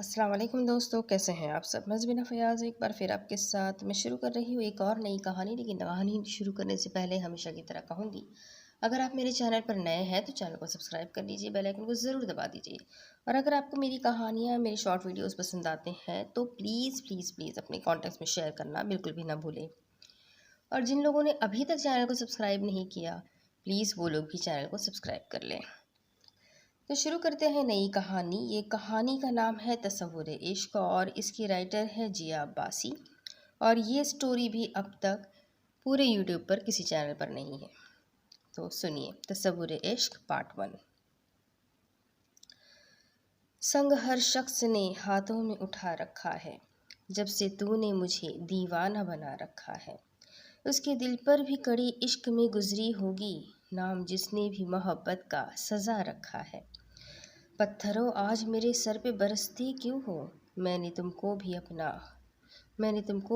السلام علیکم دوستو، کیسے ہیں آپ سب؟ مزبینہ فیاض ایک بار پھر آپ کے ساتھ میں شروع کر رہی ہوں ایک اور نئی کہانی. لیکن کہانی شروع کرنے سے پہلے ہمیشہ کی طرح کہوں گی، اگر آپ میرے چینل پر نئے ہیں تو چینل کو سبسکرائب کر لیجئے، بیل آئیکن کو ضرور دبا دیجئے. اور اگر آپ کو میری کہانیاں، میری شارٹ ویڈیوز پسند آتے ہیں تو پلیز پلیز پلیز اپنے کانٹیکٹس میں شیئر کرنا بالکل بھی نہ بھولیں. اور جن لوگوں نے ابھی تک چینل کو سبسکرائب نہیں کیا، پلیز وہ لوگ بھی چینل کو سبسکرائب کر لیں. تو شروع کرتے ہیں نئی کہانی. یہ کہانی کا نام ہے تصور عشق اور اس کی رائٹر ہے جیا عباسی. اور یہ سٹوری بھی اب تک پورے یوٹیوب پر کسی چینل پر نہیں ہے. تو سنیے تصور عشق پارٹ 1. سنگ ہر شخص نے ہاتھوں میں اٹھا رکھا ہے، جب سے تو نے مجھے دیوانہ بنا رکھا ہے. اس کے دل پر بھی کڑی عشق میں گزری ہوگی، نام جس نے بھی محبت کا سزا رکھا ہے. پتھروں آج میرے سر پہ برستے کیوں ہو، میں نے تم کو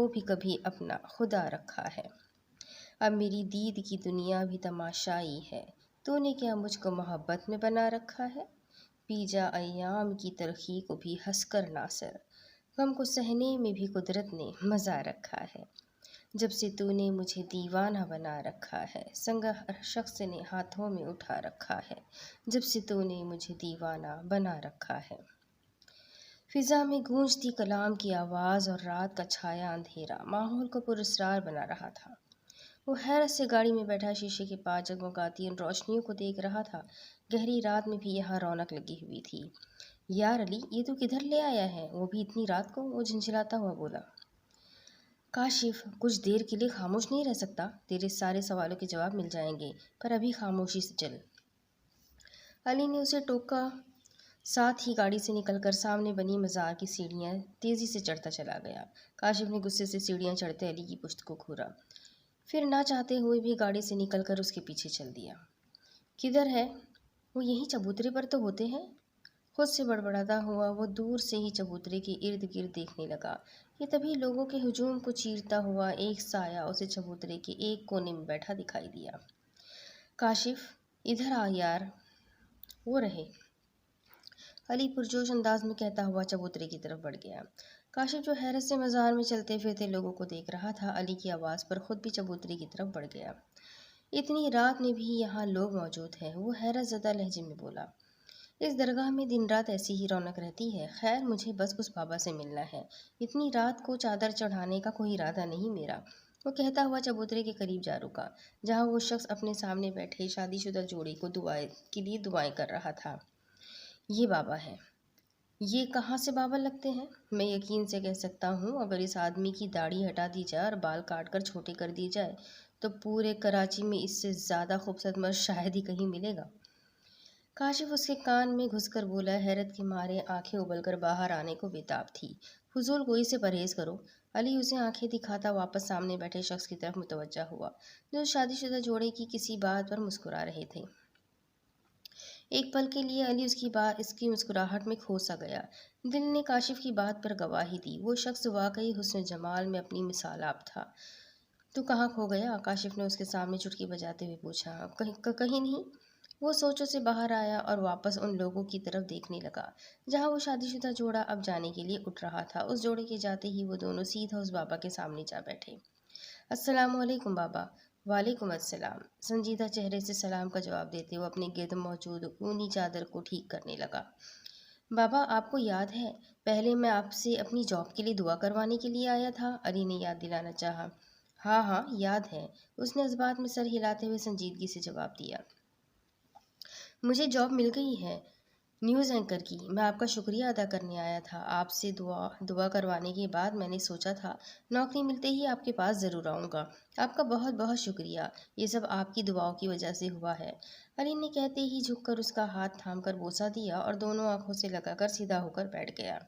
بھی کبھی اپنا خدا رکھا ہے. اب میری دید کی دنیا بھی تماشائی ہے، تو نے کیا مجھ کو محبت میں بنا رکھا ہے. پی جا ایام کی تلخی کو بھی ہنس کر ناصر، غم کو سہنے میں بھی قدرت نے مزہ رکھا ہے. جب سے تو نے مجھے دیوانہ بنا رکھا ہے، سنگ ہر شخص نے ہاتھوں میں اٹھا رکھا ہے، جب سے تو نے مجھے دیوانہ بنا رکھا ہے. فضا میں گونجتی کلام کی آواز اور رات کا چھایا اندھیرا ماحول کو پراسرار بنا رہا تھا. وہ حیرت سے گاڑی میں بیٹھا شیشے کے پاس جگمگاتی ان روشنیوں کو دیکھ رہا تھا. گہری رات میں بھی یہاں رونق لگی ہوئی تھی. یار علی، یہ تو کدھر لے آیا ہے، وہ بھی اتنی رات کو؟ وہ جھنجھلاتا ہوا بولا. کاشف، کچھ دیر کے لیے خاموش نہیں رہ سکتا؟ تیرے سارے سوالوں کے جواب مل جائیں گے، پر ابھی خاموشی سے چل. علی نے اسے ٹوکا. ساتھ ہی گاڑی سے نکل کر سامنے بنی مزار کی سیڑھیاں تیزی سے چڑھتا چلا گیا. کاشف نے غصے سے سیڑھیاں چڑھتے علی کی پشت کو گھورا، پھر نہ چاہتے ہوئے بھی گاڑی سے نکل کر اس کے پیچھے چل دیا. کدھر ہے وہ؟ یہیں چبوترے پر تو ہوتے ہیں. خود سے بڑبڑاتا ہوا وہ دور سے ہی چبوترے کے ارد گرد دیکھنے لگا کہ تبھی لوگوں کے ہجوم کو چیرتا ہوا ایک سایہ اسے چبوترے کے ایک کونے میں بیٹھا دکھائی دیا. کاشف، ادھر آ یار. وہ رہے، علی پرجوش انداز میں کہتا ہوا چبوترے کی طرف بڑھ گیا. کاشف جو حیرت سے مزار میں چلتے پھرتے لوگوں کو دیکھ رہا تھا، علی کی آواز پر خود بھی چبوترے کی طرف بڑھ گیا. اتنی رات میں بھی یہاں لوگ موجود ہیں، وہ حیرت زدہ لہجے میں بولا. اس درگاہ میں دن رات ایسی ہی رونق رہتی ہے. خیر، مجھے بس اس بابا سے ملنا ہے، اتنی رات کو چادر چڑھانے کا کوئی ارادہ نہیں میرا. وہ کہتا ہوا چبوترے کے قریب جا رکا، جہاں وہ شخص اپنے سامنے بیٹھے شادی شدہ جوڑے کو کے لیے دعائیں کر رہا تھا. یہ بابا ہے. یہ کہاں سے بابا لگتے ہیں؟ میں یقین سے کہہ سکتا ہوں اگر اس آدمی کی داڑھی ہٹا دی جائے اور بال کاٹ کر چھوٹے کر دی جائے تو پورے کراچی میں اس سے زیادہ خوبصورت مرد شاید ہی کہیں ملے گا. کاشف اس کے کان میں گھس کر بولا. حیرت کے مارے آنکھیں ابل کر باہر آنے کو بےتاب تھی. فضول گوئی سے پرہیز کرو. علی اسے آنکھیں دکھاتا واپس سامنے بیٹھے شخص کی طرف متوجہ ہوا، جو شادی شدہ جوڑے کی کسی بات پر مسکرا رہے تھے. ایک پل کے لیے علی اس کی مسکراہٹ میں کھو سا گیا. دل نے کاشف کی بات پر گواہی دی. وہ شخص واقعی حسن جمال میں اپنی مثال آپ تھا. تو کہاں کھو گیا؟ کاشف نے اس کے سامنے چٹکی بجاتے ہوئے پوچھا. کہیں نہیں. وہ سوچوں سے باہر آیا اور واپس ان لوگوں کی طرف دیکھنے لگا جہاں وہ شادی شدہ جوڑا اب جانے کے لیے اٹھ رہا تھا. اس جوڑے کے جاتے ہی وہ دونوں سیدھا اس بابا کے سامنے جا بیٹھے. السلام علیکم بابا. وعلیکم السلام. سنجیدہ چہرے سے سلام کا جواب دیتے وہ اپنے گرد موجود اونی چادر کو ٹھیک کرنے لگا. بابا، آپ کو یاد ہے پہلے میں آپ سے اپنی جاب کے لیے دعا کروانے کے لیے آیا تھا؟ علی نے یاد دلانا چاہا. ہاں ہاں یاد ہے، اس نے اس بات میں سر ہلاتے ہوئے سنجیدگی سے جواب دیا. مجھے جاب مل گئی ہے، نیوز اینکر کی. میں آپ کا شکریہ ادا کرنے آیا تھا. آپ سے دعا کروانے کے بعد میں نے سوچا تھا نوکری ملتے ہی آپ کے پاس ضرور آؤں گا. آپ کا بہت بہت شکریہ. یہ سب آپ کی دعاؤں کی وجہ سے ہوا ہے. علی نے کہتے ہی جھک کر اس کا ہاتھ تھام کر بوسہ دیا اور دونوں آنکھوں سے لگا کر سیدھا ہو کر بیٹھ گیا.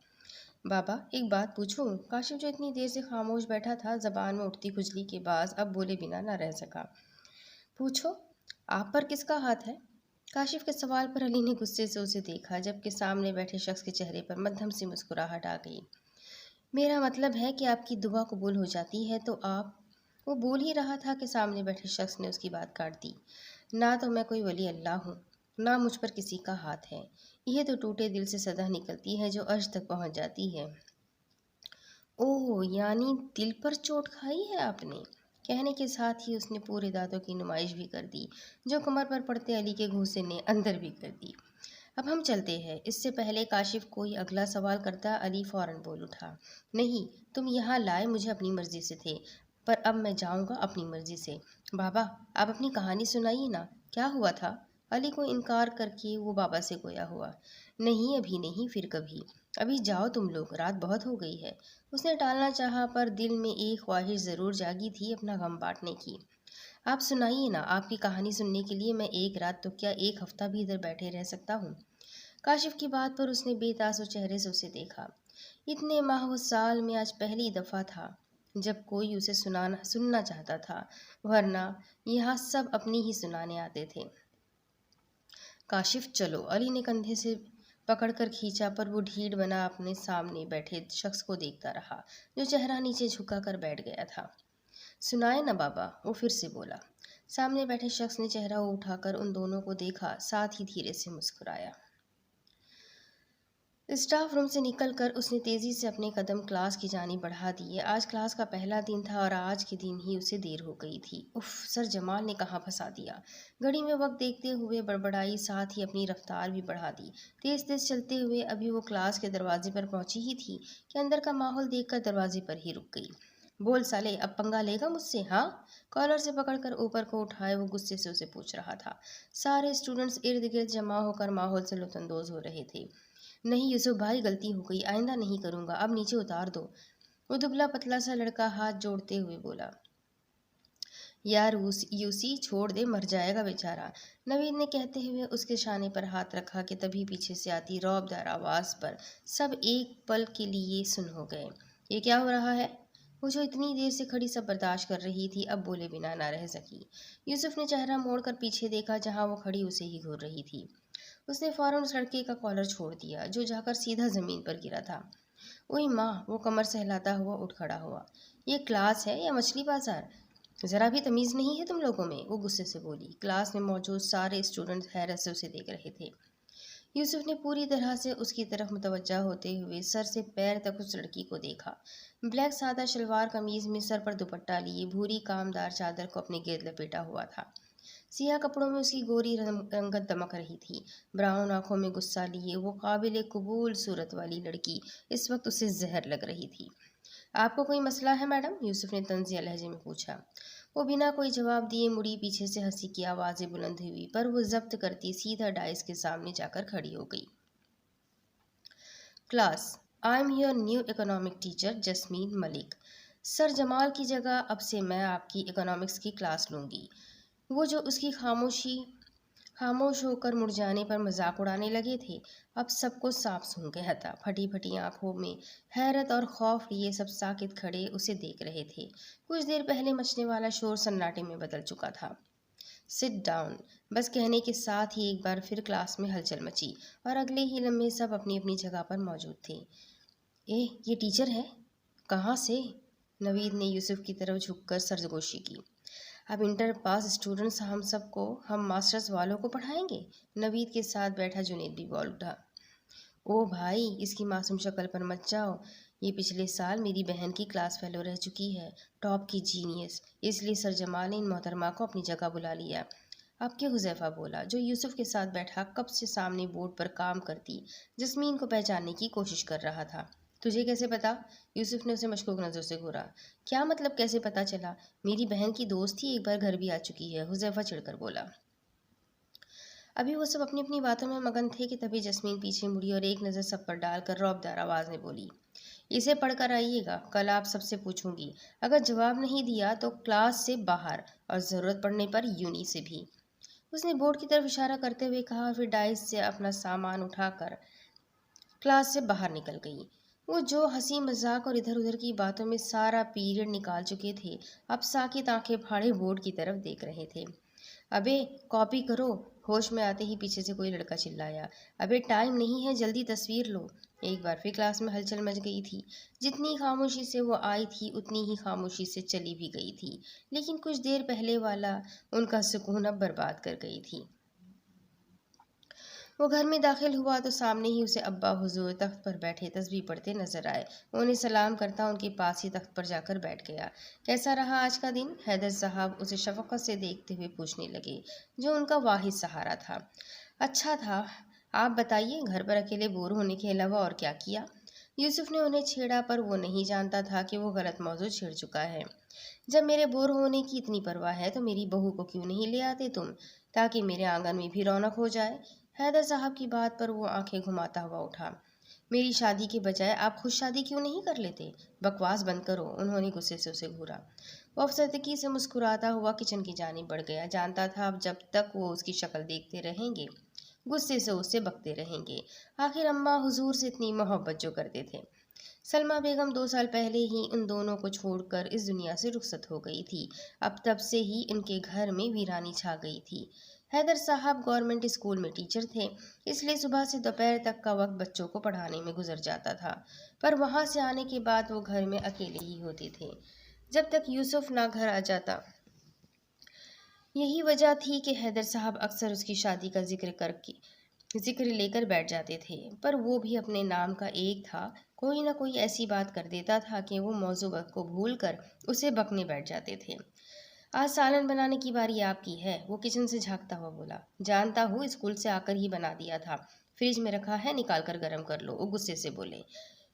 بابا، ایک بات پوچھوں؟ کاشف جو اتنی دیر سے خاموش بیٹھا تھا، زبان میں اٹھتی کھجلی کے باعث اب بولے بنا نہ رہ سکا. پوچھو. آپ پر کس کا ہاتھ ہے؟ کاشف کے سوال پر علی نے غصے سے اسے دیکھا، جبکہ سامنے بیٹھے شخص کے چہرے پر مدھم سی مسکراہٹ آ گئی. میرا مطلب ہے کہ آپ کی دعا قبول ہو جاتی ہے تو آپ... وہ بول ہی رہا تھا کہ سامنے بیٹھے شخص نے اس کی بات کاٹ دی. نہ تو میں کوئی ولی اللہ ہوں، نہ مجھ پر کسی کا ہاتھ ہے. یہ تو ٹوٹے دل سے صدا نکلتی ہے جو عرش تک پہنچ جاتی ہے۔ اوہ، یعنی دل پر چوٹ کھائی ہے آپ نے؟ کہنے کے ساتھ ہی اس نے پورے دانتوں کی نمائش بھی کر دی، جو کمر پر پڑتے علی کے گھوسے نے اندر بھی کر دی۔ اب ہم چلتے ہیں۔ اس سے پہلے کاشف کوئی اگلا سوال کرتا، علی فوراً بول اٹھا، نہیں، تم یہاں لائے مجھے اپنی مرضی سے تھے، پر اب میں جاؤں گا اپنی مرضی سے۔ بابا، آپ اپنی کہانی سنائیے نا، کیا ہوا تھا؟ علی کو انکار کر کے وہ بابا سے گویا ہوا۔ نہیں، ابھی نہیں، پھر کبھی۔ ابھی جاؤ تم لوگ، رات بہت ہو گئی ہے۔ اس نے ٹالنا چاہا، پر دل میں ایک خواہش ضرور جاگی تھی اپنا غم بانٹنے کی۔ آپ سنائیے نا، آپ کی کہانی سننے کے لیے میں ایک رات تو کیا ایک ہفتہ بھی ادھر بیٹھے رہ سکتا ہوں۔ کاشف کی بات پر اس نے بے تاثر چہرے سے اسے دیکھا۔ اتنے ماہ و سال میں آج پہلی دفعہ تھا جب کوئی اسے سننا چاہتا تھا، ورنہ یہاں سب اپنی ہی سنانے آتے تھے۔ کاشف چلو، علی نے کندھے سے پکڑ کر کھینچا، پر وہ ڈھیٹ بنا اپنے سامنے بیٹھے شخص کو دیکھتا رہا جو چہرہ نیچے جھکا کر بیٹھ گیا تھا۔ سنائے نا بابا، وہ پھر سے بولا۔ سامنے بیٹھے شخص نے چہرہ اٹھا کر ان دونوں کو دیکھا، ساتھ ہی دھیرے سے مسکرایا۔ اسٹاف روم سے نکل کر اس نے تیزی سے اپنے قدم کلاس کی جانب بڑھا دیے۔ آج کلاس کا پہلا دن تھا اور آج کے دن ہی اسے دیر ہو گئی تھی۔ اف، سر جمال نے کہاں پھنسا دیا؟ گھڑی میں وقت دیکھتے ہوئے بڑبڑائی، ساتھ ہی اپنی رفتار بھی بڑھا دی۔ تیز تیز چلتے ہوئے ابھی وہ کلاس کے دروازے پر پہنچی ہی تھی کہ اندر کا ماحول دیکھ کر دروازے پر ہی رک گئی۔ بول سالے، اب پنگا لے گا مجھ سے؟ ہاں؟ کالر سے پکڑ کر اوپر کو اٹھائے وہ غصے سے اسے پوچھ رہا تھا۔ سارے اسٹوڈنٹس ارد گرد جمع ہو کر ماحول سے لطف اندوز ہو رہے تھے۔ نہیں یوسف بھائی، غلطی ہو گئی، آئندہ نہیں کروں گا، اب نیچے اتار دو، وہ دبلا پتلا سا لڑکا ہاتھ جوڑتے ہوئے بولا۔ یار یوسی، چھوڑ دے، مر جائے گا بیچارہ، نوید نے کہتے ہوئے اس کے شانے پر ہاتھ رکھا کہ تبھی پیچھے سے آتی رعبدار آواز پر سب ایک پل کے لیے سن ہو گئے۔ یہ کیا ہو رہا ہے؟ وہ جو اتنی دیر سے کھڑی سب برداشت کر رہی تھی، اب بولے بنا نہ رہ سکی۔ یوسف نے چہرہ موڑ کر پیچھے دیکھا جہاں وہ کھڑی اسے ہی گھور رہی تھی۔ اس نے فوراً اس لڑکے کا کالر چھوڑ دیا جو جا کر سیدھا زمین پر گرا تھا۔ اوئی ماں، وہ کمر سہلاتا ہوا اٹھ کھڑا ہوا۔ یہ کلاس ہے یا مچھلی بازار؟ ذرا بھی تمیز نہیں ہے تم لوگوں میں، وہ غصے سے بولی۔ کلاس میں موجود سارے اسٹوڈنٹ حیرت سے اسے دیکھ رہے تھے۔ یوسف نے پوری طرح سے اس کی طرف متوجہ ہوتے ہوئے سر سے پیر تک اس لڑکی کو دیکھا۔ بلیک سادہ شلوار قمیض میں سر پر دوپٹہ لیے بھوری کامدار چادر کو اپنے گرد لپیٹا ہوا تھا۔ سیاہ کپڑوں میں اس کی گوری رنگت دمک رہی تھی۔ براؤن آنکھوں میں غصہ لیے وہ قابل قبول صورت والی لڑکی اس وقت اسے زہر لگ رہی تھی۔ آپ کو کوئی مسئلہ ہے میڈم؟ یوسف نے طنزیہ لہجے میں پوچھا۔ وہ بنا کوئی جواب دیے مڑی، پیچھے سے ہنسی کی آوازیں بلند ہوئی، پر وہ ضبط کرتی سیدھا ڈائس کے سامنے جا کر کھڑی ہو گئی۔ Class, I am your new economic teacher Jasmine Malik. Sir Jamal کی جگہ اب سے میں آپ کی اکنامکس کی کلاس لوں گی۔ وہ جو اس کی خاموش ہو کر مڑ جانے پر مذاق اڑانے لگے تھے، اب سب کو صاف سن گیا تھا۔ پھٹی پھٹی آنکھوں میں حیرت اور خوف لیے سب ساکت کھڑے اسے دیکھ رہے تھے۔ کچھ دیر پہلے مچنے والا شور سناٹے میں بدل چکا تھا۔ سٹ ڈاؤن، بس کہنے کے ساتھ ہی ایک بار پھر کلاس میں ہلچل مچی اور اگلے ہی لمحے سب اپنی اپنی جگہ پر موجود تھے۔ یہ ٹیچر ہے؟ کہاں سے؟ نوید نے یوسف کی طرف جھک کر سرگوشی کی۔ اب انٹر پاس اسٹوڈنٹس ہم ماسٹرز والوں کو پڑھائیں گے؟ نوید کے ساتھ بیٹھا جنید بھی بول اٹھا۔ او بھائی، اس کی معصوم شکل پر مت جاؤ، یہ پچھلے سال میری بہن کی کلاس فیلو رہ چکی ہے، ٹاپ کی جینیس، اس لیے سر جمال نے ان محترمہ کو اپنی جگہ بلا لیا۔ اب کے حذیفہ بولا، جو یوسف کے ساتھ بیٹھا کب سے سامنے بورڈ پر کام کرتی جسمین کو پہچاننے کی کوشش کر رہا تھا۔ تجھے کیسے پتا؟ یوسف نے اسے مشکوک نظر سے گھورا۔ کیا مطلب کیسے پتا چلا؟ میری بہن کی دوست ہی ایک بار گھر بھی آ چکی ہے، حذیفہ چڑھ کر بولا۔ ابھی وہ سب اپنی اپنی باتوں میں مگن تھے کہ تبھی جسمین پیچھے مڑی اور ایک نظر سب پر ڈال کر رعبدار آواز میں بولی، اسے پڑھ کر آئیے گا، کل آپ سب سے پوچھوں گی، اگر جواب نہیں دیا تو کلاس سے باہر، اور ضرورت پڑنے پر یونی سے بھی۔ اس نے بورڈ کی طرف اشارہ کرتے ہوئے کہا، پھر ڈائس سے اپنا سامان اٹھا کر کلاس سے باہر نکل گئی۔ وہ جو ہنسی مذاق اور ادھر ادھر کی باتوں میں سارا پیریڈ نکال چکے تھے، اب ساکت آنکھیں پھاڑے بورڈ کی طرف دیکھ رہے تھے۔ ابے کاپی کرو، ہوش میں آتے ہی پیچھے سے کوئی لڑکا چلایا۔ ابے ٹائم نہیں ہے، جلدی تصویر لو۔ ایک بار پھر کلاس میں ہلچل مچ گئی تھی۔ جتنی خاموشی سے وہ آئی تھی اتنی ہی خاموشی سے چلی بھی گئی تھی، لیکن کچھ دیر پہلے والا ان کا سکون اب برباد کر گئی تھی۔ وہ گھر میں داخل ہوا تو سامنے ہی اسے ابا حضور تخت پر بیٹھے تسبیح پڑھتے نظر آئے۔ وہ انہیں سلام کرتا ان کے پاس ہی تخت پر جا کر بیٹھ گیا۔ کیسا رہا آج کا دن؟ حیدر صاحب اسے شفقت سے دیکھتے ہوئے پوچھنے لگے، جو ان کا واحد سہارا تھا۔ اچھا تھا، آپ بتائیے، گھر پر اکیلے بور ہونے کے علاوہ اور کیا کیا؟ یوسف نے انہیں چھیڑا، پر وہ نہیں جانتا تھا کہ وہ غلط موضوع چھیڑ چکا ہے۔ جب میرے بور ہونے کی اتنی پرواہ ہے تو میری بہو کو کیوں نہیں لے آتے تم، تاکہ میرے آنگن میں بھی رونق ہو جائے؟ حیدر صاحب کی بات پر وہ آنکھیں گھماتا ہوا اٹھا۔ میری شادی کے بجائے آپ خود شادی کیوں نہیں کر لیتے؟ بکواس بند کرو، انہوں نے غصے سے اسے گھورا۔ وہ افسردگی سے مسکراتا ہوا کچن کی جانب بڑھ گیا۔ جانتا تھا اب جب تک وہ اس کی شکل دیکھتے رہیں گے، غصے سے اس سے بکتے رہیں گے۔ آخر اماں حضور سے اتنی محبت جو کرتے تھے۔ سلمہ بیگم 2 سال پہلے ہی ان دونوں کو چھوڑ کر اس دنیا سے رخصت ہو گئی تھی۔ اب تب سے ہی ان کے گھر میں ویرانی چھا گئی تھی۔ حیدر صاحب گورنمنٹ اسکول میں ٹیچر تھے، اس لیے صبح سے دوپہر تک کا وقت بچوں کو پڑھانے میں گزر جاتا تھا، پر وہاں سے آنے کے بعد وہ گھر میں اکیلے ہی ہوتے تھے جب تک یوسف نہ گھر آ جاتا۔ یہی وجہ تھی کہ حیدر صاحب اکثر اس کی شادی کا ذکر لے کر بیٹھ جاتے تھے، پر وہ بھی اپنے نام کا ایک تھا، کوئی نہ کوئی ایسی بات کر دیتا تھا کہ وہ موضوع کو بھول کر اسے بکنے بیٹھ جاتے تھے۔ آج سالن بنانے کی باری آپ کی ہے، وہ کچن سے جھانکتا ہوا بولا۔ جانتا ہوں، اسکول سے آ کر ہی بنا دیا تھا، فریج میں رکھا ہے، نکال کر گرم کر لو، وہ غصے سے بولے۔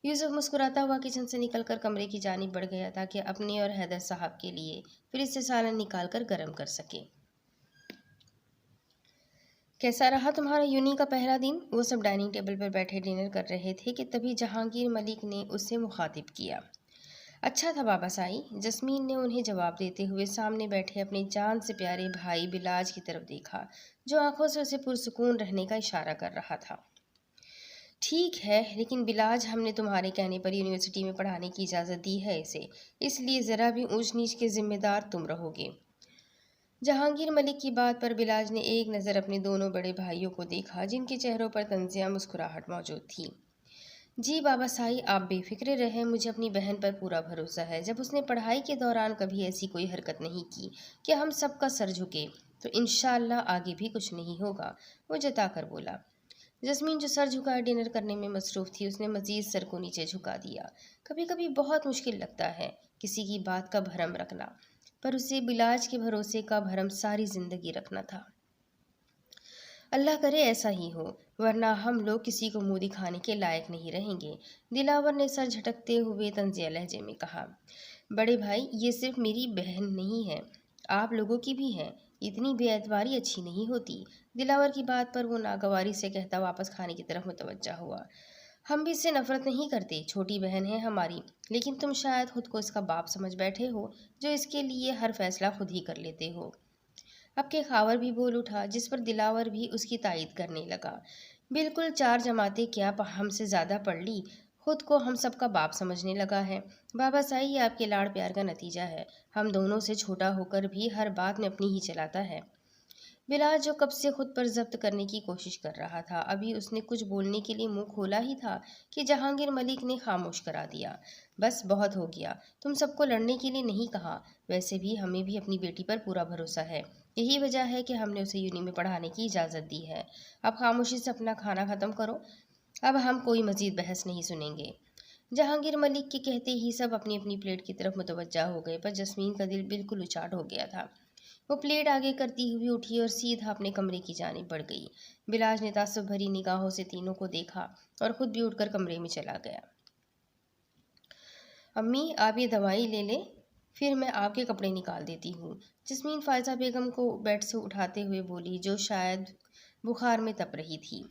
یوسف مسکراتا ہوا کچن سے نکل کر کمرے کی جانب بڑھ گیا تاکہ اپنے اور حیدر صاحب کے لیے فریج سے سالن نکال کر گرم کر سکے۔ کیسا رہا تمہارا یونی کا پہلا دن؟ وہ سب ڈائننگ ٹیبل پر بیٹھے ڈنر کر رہے تھے کہ تبھی جہانگیر ملک نے اس سے مخاطب کیا۔ اچھا تھا بابا سائی، جسمین نے انہیں جواب دیتے ہوئے سامنے بیٹھے اپنے جان سے پیارے بھائی بلاج کی طرف دیکھا، جو آنکھوں سے اسے پرسکون رہنے کا اشارہ کر رہا تھا۔ ٹھیک ہے، لیکن بلاج، ہم نے تمہارے کہنے پر یونیورسٹی میں پڑھانے کی اجازت دی ہے اسے، اس لیے ذرا بھی اونچ نیچ کے ذمہ دار تم رہو گے۔ جہانگیر ملک کی بات پر بلاج نے ایک نظر اپنے دونوں بڑے بھائیوں کو دیکھا، جن کے چہروں پر طنزیہ مسکراہٹ موجود تھی۔ جی بابا سائی، آپ بے فکر رہیں، مجھے اپنی بہن پر پورا بھروسہ ہے۔ جب اس نے پڑھائی کے دوران کبھی ایسی کوئی حرکت نہیں کی کہ ہم سب کا سر جھکے، تو انشاءاللہ آگے بھی کچھ نہیں ہوگا، وہ جتا کر بولا۔ جسمین، جو سر جھکائے ڈنر کرنے میں مصروف تھی، اس نے مزید سر کو نیچے جھکا دیا۔ کبھی کبھی بہت مشکل لگتا ہے کسی کی بات کا بھرم رکھنا، پر اسے بلاج کے بھروسے کا بھرم ساری زندگی رکھنا تھا۔ اللہ کرے ایسا ہی ہو، ورنہ ہم لوگ کسی کو منہ دکھانے کے لائق نہیں رہیں گے، دلاور نے سر جھٹکتے ہوئے طنزیہ لہجے میں کہا۔ بڑے بھائی، یہ صرف میری بہن نہیں ہے، آپ لوگوں کی بھی ہے، اتنی بے اعتباری اچھی نہیں ہوتی۔ دلاور کی بات پر وہ ناگواری سے کہتا واپس کھانے کی طرف متوجہ ہوا۔ ہم بھی اس سے نفرت نہیں کرتے، چھوٹی بہن ہے ہماری، لیکن تم شاید خود کو اس کا باپ سمجھ بیٹھے ہو، جو اس کے لیے ہر فیصلہ خود ہی کر لیتے ہو۔ اب کے خاور بھی بول اٹھا، جس پر دلاور بھی اس کی تائید کرنے لگا۔ بالکل، 4 جماعتیں کیا ہم سے زیادہ پڑھ لی، خود کو ہم سب کا باپ سمجھنے لگا ہے۔ بابا سائی، یہ آپ کے لاڑ پیار کا نتیجہ ہے، ہم دونوں سے چھوٹا ہو کر بھی ہر بات میں اپنی ہی چلاتا ہے۔ بلاج، جو کب سے خود پر ضبط کرنے کی کوشش کر رہا تھا، ابھی اس نے کچھ بولنے کے لیے منہ کھولا ہی تھا کہ جہانگیر ملک نے خاموش کرا دیا۔ بس بہت ہو گیا، تم سب کو لڑنے کے لیے نہیں کہا، ویسے بھی ہمیں بھی اپنی بیٹی پر پورا بھروسہ ہے، یہی وجہ ہے کہ ہم نے اسے یونی میں پڑھانے کی اجازت دی ہے۔ اب خاموشی سے اپنا کھانا ختم کرو، اب ہم کوئی مزید بحث نہیں سنیں گے۔ جہانگیر ملک کے کہتے ہی سب اپنی اپنی پلیٹ کی طرف متوجہ ہو گئے، پر جسمین کا دل بالکل اچاٹ ہو گیا تھا۔ وہ پلیٹ آگے کرتی ہوئی اٹھی اور سیدھا اپنے کمرے کی جانب بڑھ گئی۔ بلاج نے تعصب بھری نگاہوں سے تینوں کو دیکھا اور خود بھی اٹھ کر کمرے میں چلا گیا۔ امی، آپ یہ دوائی لے لیں، پھر میں آپ کے کپڑے نکال دیتی ہوں، جسمین فائزہ بیگم کو بیڈ سے اٹھاتے ہوئے بولی، جو شاید بخار میں تپ رہی تھی۔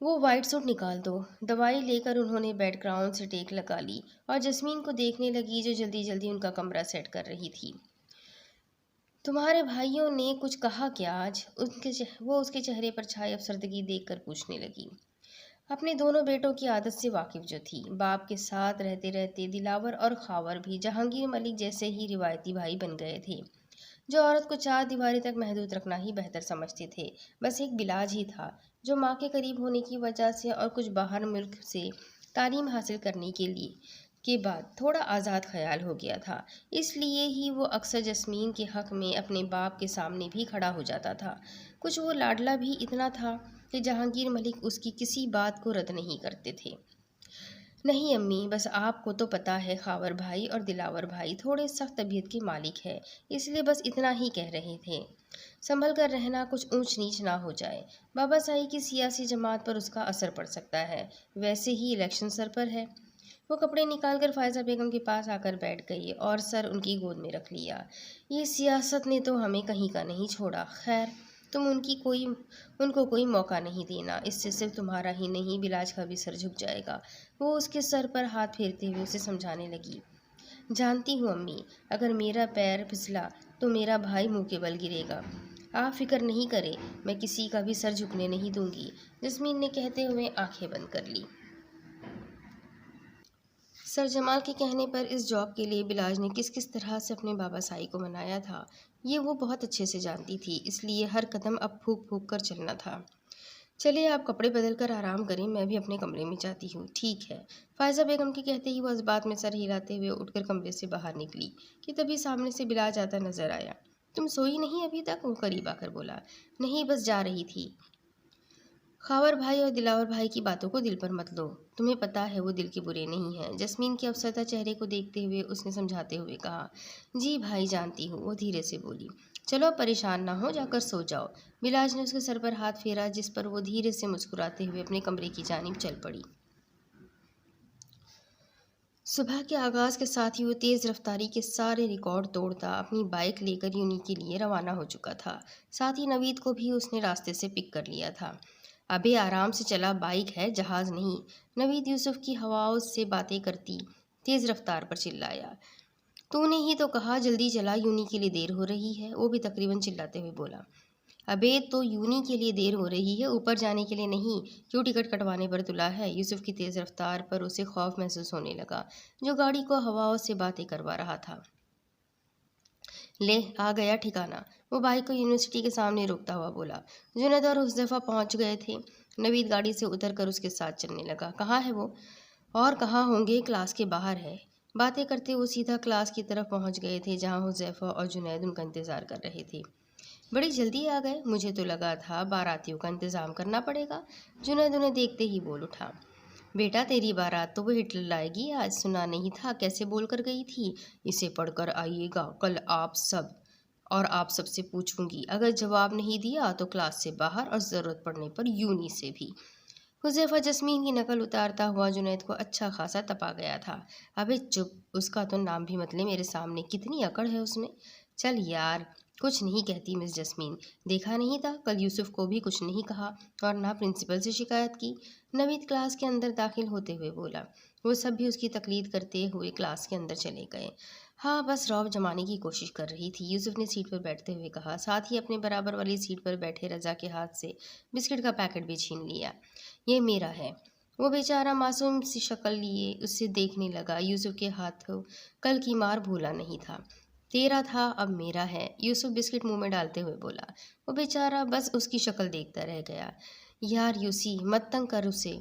وہ وائٹ سوٹ نکال دو۔ دوائی لے کر انہوں نے بیڈ گراؤنڈ سے ٹیک لگا لی اور جسمین کو دیکھنے لگی، جو جلدی جلدی ان کا کمرہ سیٹ کر رہی تھی۔ تمہارے بھائیوں نے کچھ کہا کیا آج؟ وہ اس کے چہرے پر چھائی افسردگی دیکھ کر پوچھنے لگی۔ اپنے دونوں بیٹوں کی عادت سے واقف جو تھی، باپ کے ساتھ رہتے رہتے دلاور اور خاور بھی جہانگیر ملک جیسے ہی روایتی بھائی بن گئے تھے، جو عورت کو 4 دیواری تک محدود رکھنا ہی بہتر سمجھتے تھے۔ بس ایک بلاج ہی تھا، جو ماں کے قریب ہونے کی وجہ سے اور کچھ باہر ملک سے تعلیم حاصل کرنے کے بعد تھوڑا آزاد خیال ہو گیا تھا، اس لیے ہی وہ اکثر جسمین کے حق میں اپنے باپ کے سامنے بھی کھڑا ہو جاتا تھا۔ کچھ وہ لاڈلا بھی اتنا تھا، کہ جہانگیر ملک اس کی کسی بات کو رد نہیں کرتے تھے۔ نہیں امی، بس آپ کو تو پتہ ہے خاور بھائی اور دلاور بھائی تھوڑے سخت طبیعت کے مالک ہے، اس لیے بس اتنا ہی کہہ رہے تھے، سنبھل کر رہنا، کچھ اونچ نیچ نہ ہو جائے۔ بابا صاحب کی سیاسی جماعت پر اس کا اثر پڑ سکتا ہے، ویسے ہی الیکشن سر پر ہے۔ وہ کپڑے نکال کر فائزہ بیگم کے پاس آ کر بیٹھ گئی اور سر ان کی گود میں رکھ لیا۔ یہ سیاست نے تو ہمیں کہیں کا نہیں چھوڑا، خیر تم ان کو کوئی موقع نہیں دینا، اس سے صرف تمہارا ہی نہیں بلاج کا بھی سر جھک جائے گا۔ وہ اس کے سر پر ہاتھ پھیرتے ہوئے اسے سمجھانے لگی۔ جانتی ہوں امی، اگر میرا پیر پھسلا تو میرا بھائی منہ کے بل گرے گا۔ آپ فکر نہیں کریں، میں کسی کا بھی سر جھکنے نہیں دوں گی، جسمین نے کہتے ہوئے آنکھیں بند کر لی۔ سر جمال کے کہنے پر اس جاب کے لیے بلاج نے کس کس طرح سے اپنے بابا سائی کو منایا تھا، یہ وہ بہت اچھے سے جانتی تھی، اس لیے ہر قدم اب پھونک پھونک کر چلنا تھا۔ چلیے آپ کپڑے بدل کر آرام کریں، میں بھی اپنے کمرے میں جاتی ہوں۔ ٹھیک ہے، فائزہ بیگم کے کہتے ہی وہ اس بات میں سر ہلاتے ہوئے اٹھ کر کمرے سے باہر نکلی کہ تبھی سامنے سے بلاج آتا نظر آیا۔ تم سوئی نہیں ابھی تک؟ وہ قریب آ کر بولا۔ نہیں، بس جا رہی تھی۔ خاور بھائی اور دلاور بھائی کی باتوں کو دل پر مت لو، تمہیں پتہ ہے وہ دل کے برے نہیں ہیں۔ جسمین کے افسردہ چہرے کو دیکھتے ہوئے اس نے سمجھاتے ہوئے کہا۔ جی بھائی جانتی ہوں، وہ دھیرے سے بولی۔ چلو پریشان نہ ہو، جا کر سو جاؤ۔ بلاج نے اس کے سر پر ہاتھ پھیرا، جس پر وہ دھیرے سے مسکراتے ہوئے اپنے کمرے کی جانب چل پڑی۔ صبح کے آغاز کے ساتھ ہی وہ تیز رفتاری کے سارے ریکارڈ توڑتا اپنی بائک لے کر یونی کے لیے روانہ ہو چکا تھا۔ ساتھ ہی نوید کو بھی اس نے راستے سے پک کر لیا تھا۔ ابے آرام سے چلا، بائک ہے، جہاز نہیں، نوید یوسف کی ہواؤں سے باتیں کرتی تیز رفتار پر چلایا۔ تو نے ہی تو کہا جلدی چلا، یونی کے لیے دیر ہو رہی ہے، وہ بھی تقریباً چلاتے ہوئے بولا۔ ابے تو یونی کے لیے دیر ہو رہی ہے، اوپر جانے کے لیے نہیں، کیوں ٹکٹ کٹوانے پر تلا ہے؟ یوسف کی تیز رفتار پر اسے خوف محسوس ہونے لگا، جو گاڑی کو ہواؤں سے باتیں کروا رہا تھا۔ لے آ گیا ٹھکانہ، وہ بائک کو یونیورسٹی کے سامنے روکتا ہوا بولا۔ جنید اور حذیفہ پہنچ گئے تھے۔ نوید گاڑی سے اتر کر اس کے ساتھ چلنے لگا۔ کہاں ہے وہ؟ اور کہاں ہوں گے، کلاس کے باہر ہے۔ باتیں کرتے وہ سیدھا کلاس کی طرف پہنچ گئے تھے، جہاں حذیفہ اور جنید ان کا انتظار کر رہے تھے۔ بڑی جلدی آ گئے، مجھے تو لگا تھا باراتیوں کا انتظام کرنا پڑے گا، جنید انہیں دیکھتے ہی بول اٹھا۔ بیٹا تیری بارات تو وہ ہٹلر لائے گی، آج سنا نہیں تھا کیسے بول کر گئی تھی، اسے پڑھ کر آئیے گا کل آپ سب سے پوچھوں گی، اگر جواب نہیں دیا تو کلاس سے باہر اور ضرورت پڑنے پر یونی سے بھی۔ حذیفہ جسمین کی نقل اتارتا ہوا جنید کو اچھا خاصا تپا گیا تھا۔ ابے چپ، اس کا تو نام بھی مت لے میرے سامنے، کتنی اکڑ ہے اس میں۔ چل یار، کچھ نہیں کہتی مس جسمین، دیکھا نہیں تھا کل یوسف کو بھی کچھ نہیں کہا اور نہ پرنسپل سے شکایت کی، نوید کلاس کے اندر داخل ہوتے ہوئے بولا۔ وہ سب بھی اس کی تقلید کرتے ہوئے کلاس کے اندر چلے گئے۔ ہاں بس رعب جمانے کی کوشش کر رہی تھی، یوسف نے سیٹ پر بیٹھتے ہوئے کہا، ساتھ ہی اپنے برابر والی سیٹ پر بیٹھے رضا کے ہاتھ سے بسکٹ کا پیکٹ بھی چھین لیا۔ یہ میرا ہے۔ وہ بیچارہ معصوم سی شکل لیے اسے دیکھنے لگا، یوسف کے ہاتھوں کل کی مار بھولا نہیں تھا۔ تیرا تھا اب میرا ہے، یوسف بسکٹ منہ میں ڈالتے ہوئے بولا۔ وہ بیچارہ بس اس کی شکل دیکھتا رہ گیا۔ یار یوسی، مت تنگ کر اسے۔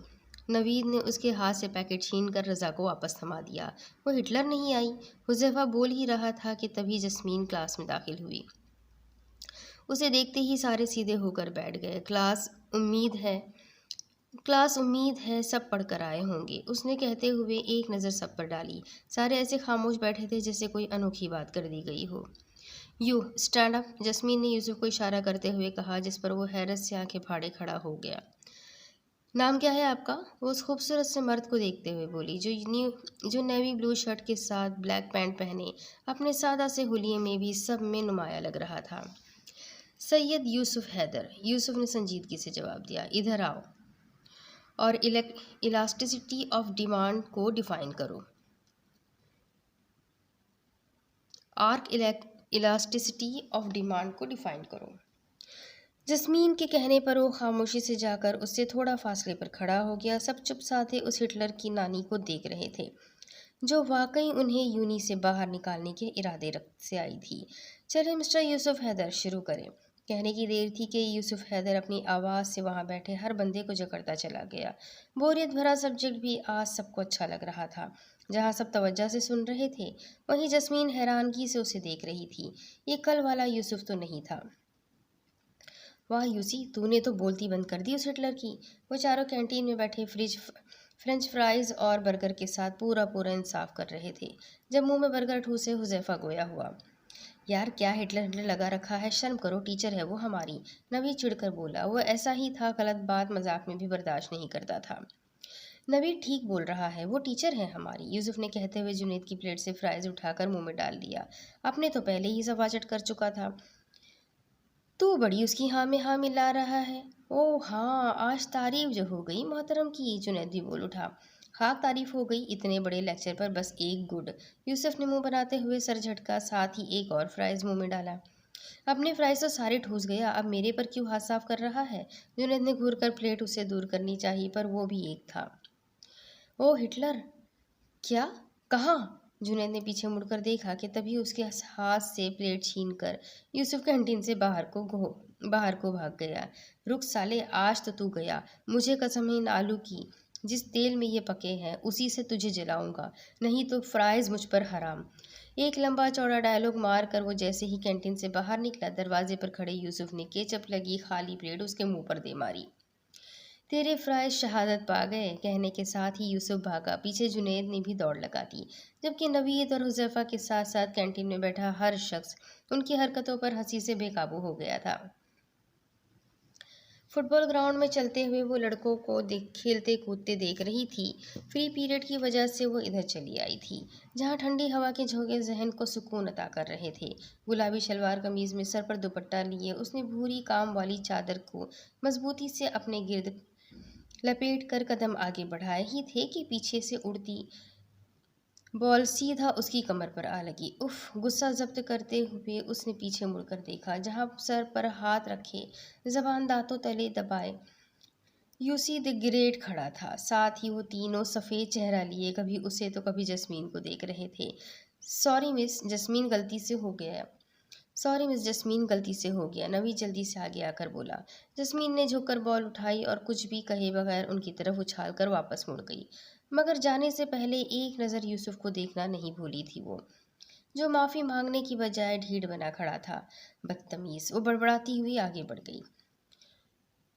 نوید نے اس کے ہاتھ سے پیکٹ چھین کر رضا کو واپس تھما دیا۔ وہ ہٹلر نہیں آئی، حذیفہ بول ہی رہا تھا کہ تبھی جسمین کلاس میں داخل ہوئی۔ اسے دیکھتے ہی سارے سیدھے ہو کر بیٹھ گئے۔ کلاس امید ہے سب پڑھ کر آئے ہوں گے، اس نے کہتے ہوئے ایک نظر سب پر ڈالی۔ سارے ایسے خاموش بیٹھے تھے جیسے کوئی انوکھی بات کر دی گئی ہو۔ یو اسٹینڈ اپ، جسمین نے یوسف کو اشارہ کرتے ہوئے کہا، جس پر وہ حیرت سے آنکھیں پھاڑے کھڑا ہو گیا۔ نام کیا ہے آپ کا؟ وہ اس خوبصورت سے مرد کو دیکھتے ہوئے بولی، جو نیوی بلو شرٹ کے ساتھ بلیک پینٹ پہنے اپنے سادہ سے حلیے میں بھی سب میں نمایاں لگ رہا تھا۔ سید یوسف حیدر، یوسف نے سنجیدگی سے جواب دیا۔ ادھر آؤ اور الاسٹیسٹی آف ڈیمانڈ کو ڈیفائن کرو۔ الاسٹیسٹی آف ڈیمانڈ کو ڈیفائن کرو۔ جسمین کے کہنے پر وہ خاموشی سے جا کر اس سے تھوڑا فاصلے پر کھڑا ہو گیا۔ سب چپ سادھے اس ہٹلر کی نانی کو دیکھ رہے تھے، جو واقعی انہیں یونی سے باہر نکالنے کے ارادے سے آئی تھی۔ چلے مسٹر یوسف حیدر، شروع کریں۔ کہنے کی دیر تھی کہ یوسف حیدر اپنی آواز سے وہاں بیٹھے ہر بندے کو جکڑتا چلا گیا۔ بوریت بھرا سبجیکٹ بھی آج سب کو اچھا لگ رہا تھا۔ جہاں سب توجہ سے سن رہے تھے، وہیں جسمین حیرانگی سے اسے دیکھ رہی تھی۔ یہ کل والا یوسف تو نہیں تھا۔ واہ یوسی، تو نے تو بولتی بند کر دی اس ہٹلر کی۔ وہ چاروں کینٹین میں بیٹھے فرنچ فرائز اور برگر کے ساتھ پورا انصاف کر رہے تھے۔ جب منہ میں برگر ٹھوسے حذیفہ گویا ہوا۔ یار کیا ہٹلر لگا رکھا ہے، شرم کرو، ٹیچر ہے وہ ہماری، نوید چڑ کر بولا۔ وہ ایسا ہی تھا، غلط بات مذاق میں بھی برداشت نہیں کرتا تھا۔ نوید ٹھیک بول رہا ہے، وہ ٹیچر ہے ہماری، یوسف نے کہتے ہوئے جنید کی پلیٹ سے فرائز اٹھا کر منہ میں ڈال دیا۔ اپنے تو پہلے ہی سفاجت کر چکا تھا۔ تو بڑی اس کی ہاں میں ہاں ملا رہا ہے۔ اوہ ہاں، آج تعریف جو ہو گئی محترم کی، جنید بھی بول اٹھا۔ خاک تعریف ہو گئی، اتنے بڑے لیکچر پر بس ایک گڈ۔ یوسف نے منہ بناتے ہوئے سر جھٹکا، ساتھ ہی ایک اور فرائز منہ میں ڈالا۔ اپنے فرائز تو سارے ٹھوس گیا، اب میرے پر کیوں ہاتھ صاف کر رہا ہے؟ جنید نے گھور کر پلیٹ اسے دور کرنی چاہی، پر وہ بھی ایک تھا۔ او ہٹلر! کیا؟ کہاں؟ جنید نے پیچھے مڑ کر دیکھا کہ تبھی اس کے ہاتھ سے پلیٹ چھین کر یوسف کینٹین سے باہر کو بھاگ گیا۔ رک سالے، آج تو گیا، مجھے قسم ہے ان آلو کی، جس تیل میں یہ پکے ہیں اسی سے تجھے جلاؤں گا، نہیں تو فرائز مجھ پر حرام۔ ایک لمبا چوڑا ڈائلاگ مار کر وہ جیسے ہی کینٹین سے باہر نکلا، دروازے پر کھڑے یوسف نے کیچپ لگی خالی پلیٹ اس کے منہ پر دے ماری۔ تیرے فرائز شہادت پا گئے، کہنے کے ساتھ ہی یوسف بھاگا۔ پیچھے جنید نے بھی دوڑ لگا دی، جبکہ نوید اور حذیفہ کے ساتھ ساتھ کینٹین میں بیٹھا ہر شخص ان کی حرکتوں پر ہنسی سے بے قابو ہو گیا تھا۔ فٹ بال گراؤنڈ میں چلتے ہوئے وہ لڑکوں کو کھیلتے کودتے دیکھ رہی تھی۔ فری پیریڈ کی وجہ سے وہ ادھر چلی آئی تھی، جہاں ٹھنڈی ہوا کے جھونکے ذہن کو سکون عطا کر رہے تھے۔ گلابی شلوار قمیض میں سر پر دوپٹہ لیے اس نے بھوری کام والی چادر کو مضبوطی سے اپنے گرد لپیٹ کر قدم آگے بڑھائے ہی تھے کہ پیچھے سے اڑتی بال سیدھا اس کی کمر پر آ لگی۔ اف! غصہ ضبط کرتے ہوئے اس نے پیچھے مڑ کر دیکھا، جہاں سر پر ہاتھ رکھے زبان دانتوں تلے دبائے یوسی دی گریٹ کھڑا تھا۔ ساتھ ہی وہ تینوں سفید چہرہ لیے کبھی اسے تو کبھی جسمین کو دیکھ رہے تھے۔ سوری مس جسمین، غلطی سے ہو گیا، نوید جلدی سے آگے آ کر بولا۔ جسمین نے جھک کر بال اٹھائی اور کچھ بھی کہے بغیر ان کی طرف اچھال کر واپس مڑ گئی، مگر جانے سے پہلے ایک نظر یوسف کو دیکھنا نہیں بھولی تھی وہ، جو معافی مانگنے کی بجائے ڈھیڑ بنا کھڑا تھا۔ بدتمیز! وہ بڑبڑاتی ہوئی آگے بڑھ گئی۔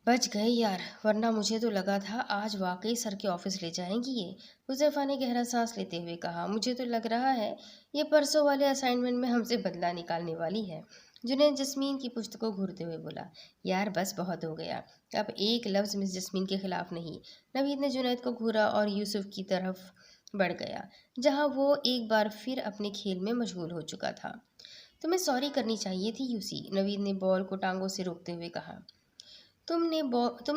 بچ گئے یار، ورنہ مجھے تو لگا تھا آج واقعی سر کے آفس لے جائیں گی یہ، حذیفہ نے گہرا سانس لیتے ہوئے کہا۔ مجھے تو لگ رہا ہے یہ پرسوں والے اسائنمنٹ میں ہم سے بدلہ نکالنے والی ہے، جنید جسمین کی پشت کو گھورتے ہوئے بولا۔ یار بس بہت ہو گیا، اب ایک لفظ مس جسمین کے خلاف نہیں۔ نوید نے جنید کو گھورا اور یوسف کی طرف بڑھ گیا، جہاں وہ ایک بار پھر اپنے کھیل میں مشغول ہو چکا تھا۔ تمہیں سوری کرنی چاہیے تھی یوسی، نوید نے بال کو ٹانگوں سے روکتے ہوئے کہا۔ تم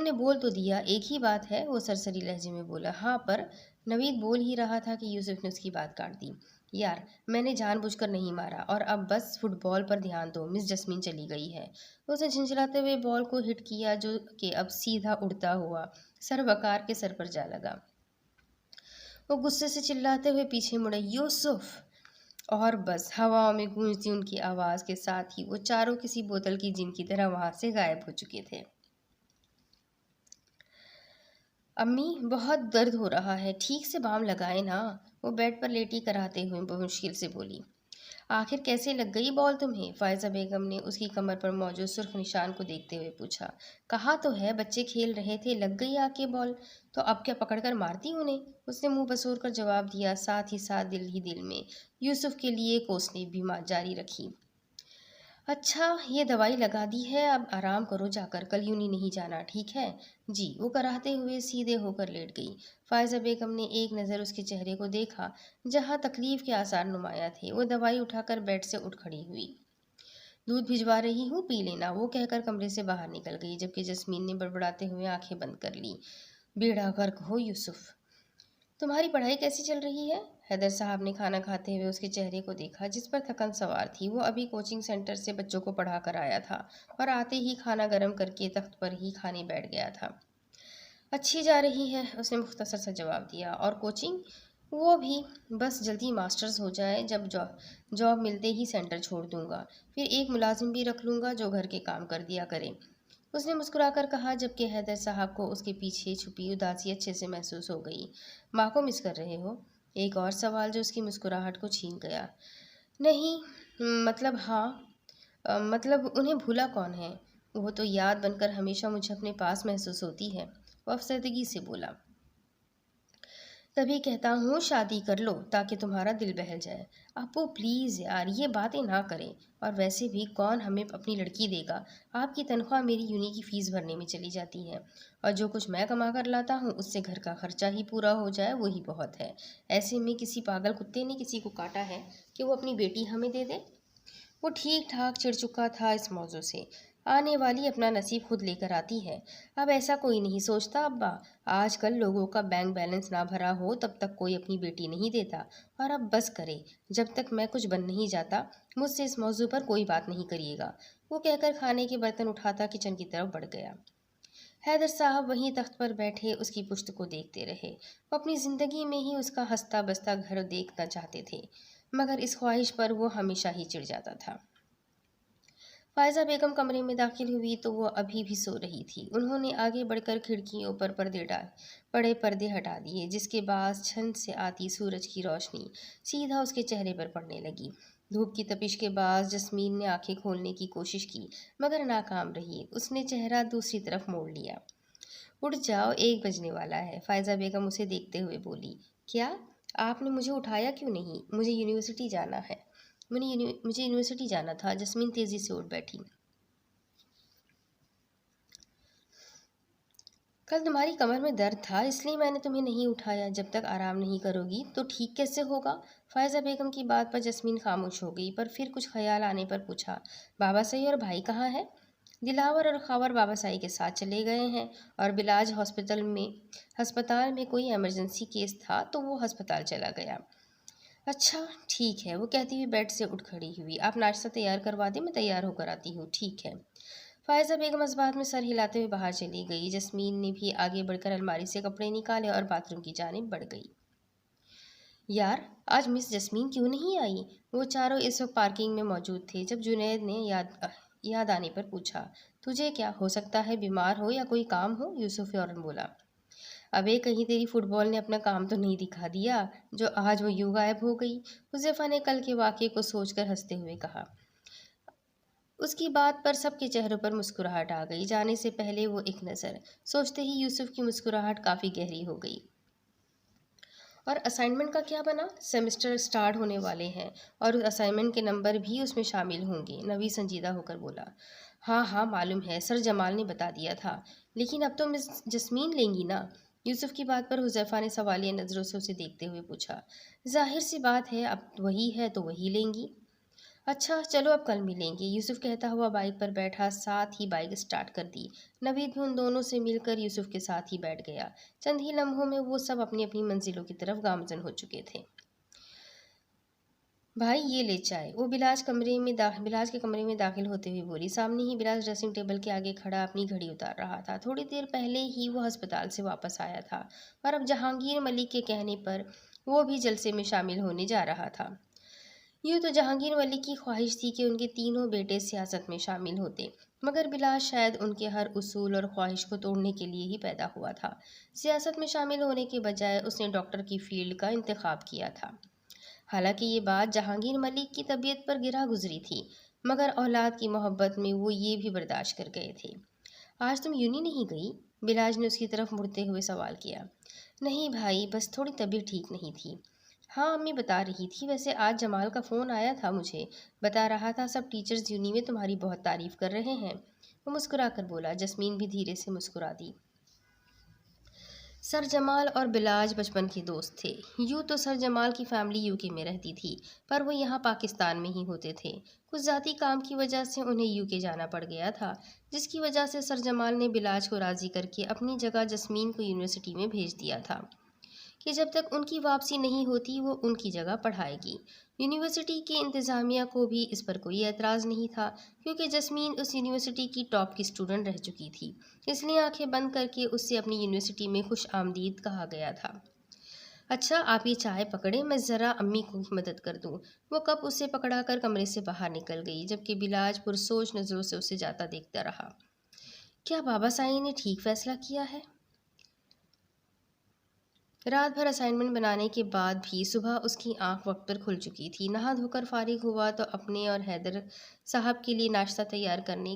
نے بول تو دیا، ایک ہی بات ہے، وہ سرسری لہجے میں بولا۔ ہاں پر نوید بول ہی رہا تھا کہ یوسف نے اس کی بات کاٹ دی۔ یار میں نے جان بوجھ کر نہیں مارا، اور اب بس فٹ بال پر دھیان دو، مس جسمین چلی گئی ہے۔ اس نے جھنجھلاتے ہوئے بال کو ہٹ کیا، جو کہ اب سیدھا اڑتا ہوا سر وقار کے سر پر جا لگا۔ وہ غصے سے چلاتے ہوئے پیچھے مڑے۔ یوسف! اور بس ہواؤں میں گونجتی ان کی آواز کے ساتھ ہی وہ چاروں کسی بوتل کی جن کی طرح وہاں سے غائب ہو چکے تھے۔ امی بہت درد ہو رہا ہے، ٹھیک سے بام لگائے نا، وہ بیڈ پر لیٹی کراتے ہوئے بمشکل سے بولی۔ آخر کیسے لگ گئی بال تمہیں؟ فائزہ بیگم نے اس کی کمر پر موجود سرخ نشان کو دیکھتے ہوئے پوچھا۔ کہا تو ہے بچے کھیل رہے تھے، لگ گئی آ کے بال، تو اب کیا پکڑ کر مارتی انہیں؟ اس نے منہ بسور کر جواب دیا، ساتھ ہی ساتھ دل ہی دل میں یوسف کے لیے کوسنے بھی جاری رکھی۔ اچھا یہ دوائی لگا دی ہے، اب آرام کرو جا کر، کل یونی نہیں جانا، ٹھیک ہے؟ جی، وہ کراہتے ہوئے سیدھے ہو کر لیٹ گئی۔ فائزہ بیگم نے ایک نظر اس کے چہرے کو دیکھا، جہاں تکلیف کے آثار نمایاں تھے۔ وہ دوائی اٹھا کر بیڈ سے اٹھ کھڑی ہوئی۔ دودھ بھجوا رہی ہوں، پی لینا، وہ کہہ کر کمرے سے باہر نکل گئی، جبکہ جسمین نے بڑبڑاتے ہوئے آنکھیں بند کر لی۔ بیڑا غرق ہو یوسف! تمہاری پڑھائی کیسی چل رہی ہے؟ حیدر صاحب نے کھانا کھاتے ہوئے اس کے چہرے کو دیکھا، جس پر تھکن سوار تھی۔ وہ ابھی کوچنگ سینٹر سے بچوں کو پڑھا کر آیا تھا اور آتے ہی کھانا گرم کر کے تخت پر ہی کھانے بیٹھ گیا تھا۔ اچھی جا رہی ہے، اس نے مختصر سا جواب دیا۔ اور کوچنگ؟ وہ بھی بس جلدی ماسٹرز ہو جائے، جب جاب ملتے ہی سینٹر چھوڑ دوں گا، پھر ایک ملازم بھی رکھ لوں گا جو گھر کے کام کر دیا کرے، اس نے مسکرا کر کہا، جبکہ حیدر صاحب کو اس کے پیچھے چھپی اداسی اچھے سے محسوس ہو گئی۔ ماں کو مس کر رہے ہو؟ ایک اور سوال جو اس کی مسکراہٹ کو چھین گیا۔ نہیں، مطلب ہاں، مطلب انہیں بھولا کون ہے؟ وہ تو یاد بن کر ہمیشہ مجھے اپنے پاس محسوس ہوتی ہے، وہ افسردگی سے بولا۔ تبھی کہتا ہوں شادی کر لو تاکہ تمہارا دل بہل جائے۔ ابو پلیز یار یہ باتیں نہ کریں، اور ویسے بھی کون ہمیں اپنی لڑکی دے گا؟ آپ کی تنخواہ میری یونی کی فیس بھرنے میں چلی جاتی ہے، اور جو کچھ میں کما کر لاتا ہوں اس سے گھر کا خرچہ ہی پورا ہو جائے وہی بہت ہے۔ ایسے میں کسی پاگل کتے نے کسی کو کاٹا ہے کہ وہ اپنی بیٹی ہمیں دے دے؟ وہ ٹھیک ٹھاک چڑ چکا تھا اس موضوع سے۔ آنے والی اپنا نصیب خود لے کر آتی ہے، اب ایسا کوئی نہیں سوچتا ابا۔ آج کل لوگوں کا بینک بیلنس نہ بھرا ہو تب تک کوئی اپنی بیٹی نہیں دیتا، اور اب بس کرے، جب تک میں کچھ بن نہیں جاتا مجھ سے اس موضوع پر کوئی بات نہیں کریے گا۔ وہ کہہ کر کھانے کے برتن اٹھاتا کچن کی طرف بڑھ گیا۔ حیدر صاحب وہیں تخت پر بیٹھے اس کی پشت کو دیکھتے رہے۔ وہ اپنی زندگی میں ہی اس کا ہنستا بستا گھر دیکھنا چاہتے تھے، مگر اس خواہش پر وہ ہمیشہ ہی چڑ جاتا تھا۔ فائزہ بیگم کمرے میں داخل ہوئی تو وہ ابھی بھی سو رہی تھی۔ انہوں نے آگے بڑھ کر کھڑکیوں پر بڑے پردے ہٹا دیے، جس کے باعث چھن سے آتی سورج کی روشنی سیدھا اس کے چہرے پر پڑنے لگی۔ دھوپ کی تپش کے باعث جسمین نے آنکھیں کھولنے کی کوشش کی مگر ناکام رہی۔ اس نے چہرہ دوسری طرف موڑ لیا۔ اٹھ جاؤ، 1 بجنے والا ہے، فائزہ بیگم اسے دیکھتے ہوئے بولی۔ کیا؟ آپ نے مجھے اٹھایا کیوں نہیں؟ مجھے یونیورسٹی جانا ہے۔ مجھے یونیورسٹی جانا تھا۔ جسمین تیزی سے اٹھ بیٹھی۔ کل تمہاری کمر میں درد تھا اس لیے میں نے تمہیں نہیں اٹھایا۔ جب تک آرام نہیں کرو گی تو ٹھیک کیسے ہوگا؟ فائزہ بیگم کی بات پر جسمین خاموش ہو گئی، پر پھر کچھ خیال آنے پر پوچھا، بابا سائی اور بھائی کہاں ہیں؟ دلاور اور خاور بابا سائی کے ساتھ چلے گئے ہیں، اور بلاج ہسپتال میں کوئی ایمرجنسی کیس تھا تو وہ ہسپتال چلا گیا۔ اچھا ٹھیک ہے، وہ کہتی ہوئی بیڈ سے اٹھ کھڑی ہوئی۔ آپ ناشتہ تیار کروا دیں، میں تیار ہو کر آتی ہوں۔ ٹھیک ہے۔ فائزہ بیگم اس بات میں سر ہلاتے ہوئے باہر چلی گئی۔ جسمین نے بھی آگے بڑھ کر الماری سے کپڑے نکالے اور باتھ روم کی جانب بڑھ گئی۔ یار آج مس جسمین کیوں نہیں آئی؟ وہ چاروں اس وقت پارکنگ میں موجود تھے جب جنید نے یاد آنے پر پوچھا۔ تجھے کیا ہو سکتا ہے، بیمار ہو یا کوئی کام ہو؟ یوسف فوراً بولا۔ ابے کہیں تیری فٹ بال نے اپنا کام تو نہیں دکھا دیا جو آج وہ یوں غائب ہو گئی؟ حذیفہ نے کل کے واقعے کو سوچ کر ہنستے ہوئے کہا۔ اس کی بات پر سب کے چہروں پر مسکراہٹ آ گئی۔ جانے سے پہلے وہ ایک نظر سوچتے ہی یوسف کی مسکراہٹ کافی گہری ہو گئی۔ اور اسائنمنٹ کا کیا بنا؟ سیمسٹر سٹارٹ ہونے والے ہیں اور اس اسائنمنٹ کے نمبر بھی اس میں شامل ہوں گے، نوی سنجیدہ ہو کر بولا۔ ہاں ہاں معلوم ہے، سر جمال نے بتا دیا تھا، لیکن اب تو مس جسمین لیں گی نا؟ یوسف کی بات پر حذیفہ نے سوالیہ نظروں سے اسے دیکھتے ہوئے پوچھا۔ ظاہر سی بات ہے، اب وہی ہے تو وہی لیں گی۔ اچھا چلو اب کل ملیں گے، یوسف کہتا ہوا بائک پر بیٹھا، ساتھ ہی بائک سٹارٹ کر دی۔ نوید بھی ان دونوں سے مل کر یوسف کے ساتھ ہی بیٹھ گیا۔ چند ہی لمحوں میں وہ سب اپنی اپنی منزلوں کی طرف گامزن ہو چکے تھے۔ بھائی یہ لے چائے، وہ بلاج کے کمرے میں داخل ہوتے ہوئے بولی۔ سامنے ہی بلاج ڈریسنگ ٹیبل کے آگے کھڑا اپنی گھڑی اتار رہا تھا۔ تھوڑی دیر پہلے ہی وہ ہسپتال سے واپس آیا تھا اور اب جہانگیر ملک کے کہنے پر وہ بھی جلسے میں شامل ہونے جا رہا تھا۔ یوں تو جہانگیر ملک کی خواہش تھی کہ ان کے تینوں بیٹے سیاست میں شامل ہوتے، مگر بلاج شاید ان کے ہر اصول اور خواہش کو توڑنے کے لیے ہی پیدا ہوا تھا۔ سیاست میں شامل ہونے کے بجائے اس نے ڈاکٹر کی فیلڈ کا انتخاب کیا تھا۔ حالانکہ یہ بات جہانگیر ملک کی طبیعت پر گرا گزری تھی، مگر اولاد کی محبت میں وہ یہ بھی برداشت کر گئے تھے۔ آج تم یونی نہیں گئی؟ بلاج نے اس کی طرف مڑتے ہوئے سوال کیا۔ نہیں بھائی، بس تھوڑی طبیعت ٹھیک نہیں تھی۔ ہاں امی بتا رہی تھی، ویسے آج جمال کا فون آیا تھا مجھے، بتا رہا تھا سب ٹیچرز یونی میں تمہاری بہت تعریف کر رہے ہیں۔ وہ مسکرا کر بولا۔ جسمین بھی دھیرے سے مسکرا دی۔ سر جمال اور بلاج بچپن کے دوست تھے۔ یوں تو سر جمال کی فیملی UK میں رہتی تھی، پر وہ یہاں پاکستان میں ہی ہوتے تھے۔ کچھ ذاتی کام کی وجہ سے انہیں UK جانا پڑ گیا تھا، جس کی وجہ سے سر جمال نے بلاج کو راضی کر کے اپنی جگہ جسمین کو یونیورسٹی میں بھیج دیا تھا کہ جب تک ان کی واپسی نہیں ہوتی وہ ان کی جگہ پڑھائے گی۔ یونیورسٹی کے انتظامیہ کو بھی اس پر کوئی اعتراض نہیں تھا، کیونکہ جسمین اس یونیورسٹی کی ٹاپ کی اسٹوڈنٹ رہ چکی تھی، اس لیے آنکھیں بند کر کے اس سے اپنی یونیورسٹی میں خوش آمدید کہا گیا تھا۔ اچھا آپ یہ چائے پکڑیں، میں ذرا امی کو مدد کر دوں۔ وہ کپ اسے پکڑا کر کمرے سے باہر نکل گئی، جبکہ بلاج پرسوچ نظروں سے اسے جاتا دیکھتا رہا۔ کیا بابا سائی نے ٹھیک فیصلہ کیا ہے؟ رات بھر اسائنمنٹ بنانے کے بعد بھی صبح اس کی آنکھ وقت پر کھل چکی تھی۔ نہا دھو کر فارغ ہوا تو اپنے اور حیدر صاحب کے لیے ناشتہ تیار کرنے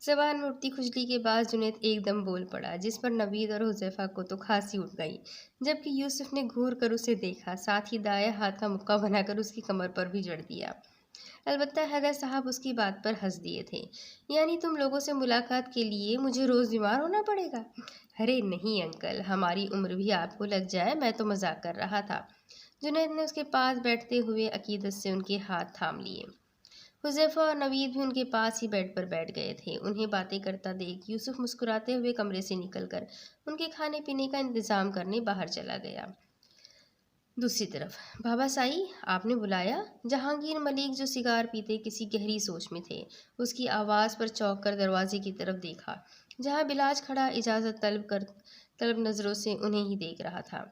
زبان میں اٹھتی کھجلی کے بعد جنید ایک دم بول پڑا، جس پر نوید اور حذیفہ کو تو کھانسی اٹھ گئی، جبکہ یوسف نے گھور کر اسے دیکھا، ساتھ ہی دائیں ہاتھ کا مکہ بنا کر اس کی کمر پر بھی جڑ دیا۔ البتہ حیدر صاحب اس کی بات پر ہنس دیے تھے۔ یعنی تم لوگوں سے ملاقات کے لیے مجھے روز بیمار ہونا پڑے گا؟ ارے نہیں انکل، ہماری عمر بھی آپ کو لگ جائے، میں تو مذاق کر رہا تھا۔ جنید نے اس کے پاس بیٹھتے ہوئے عقیدت سے ان کے ہاتھ تھام لیے۔ حذیفہ اور نوید بھی ان کے پاس ہی بیڈ پر بیٹھ گئے تھے۔ انہیں باتیں کرتا دیکھ یوسف مسکراتے ہوئے کمرے سے نکل کر ان کے کھانے پینے کا انتظام کرنے باہر چلا گیا۔ دوسری طرف بابا سائی، آپ نے بلایا؟ جہانگیر ملک جو سگار پیتے کسی گہری سوچ میں تھے، اس کی آواز پر چونک کر دروازے کی طرف دیکھا، جہاں بلاج کھڑا اجازت طلب نظروں سے انہیں ہی دیکھ رہا تھا۔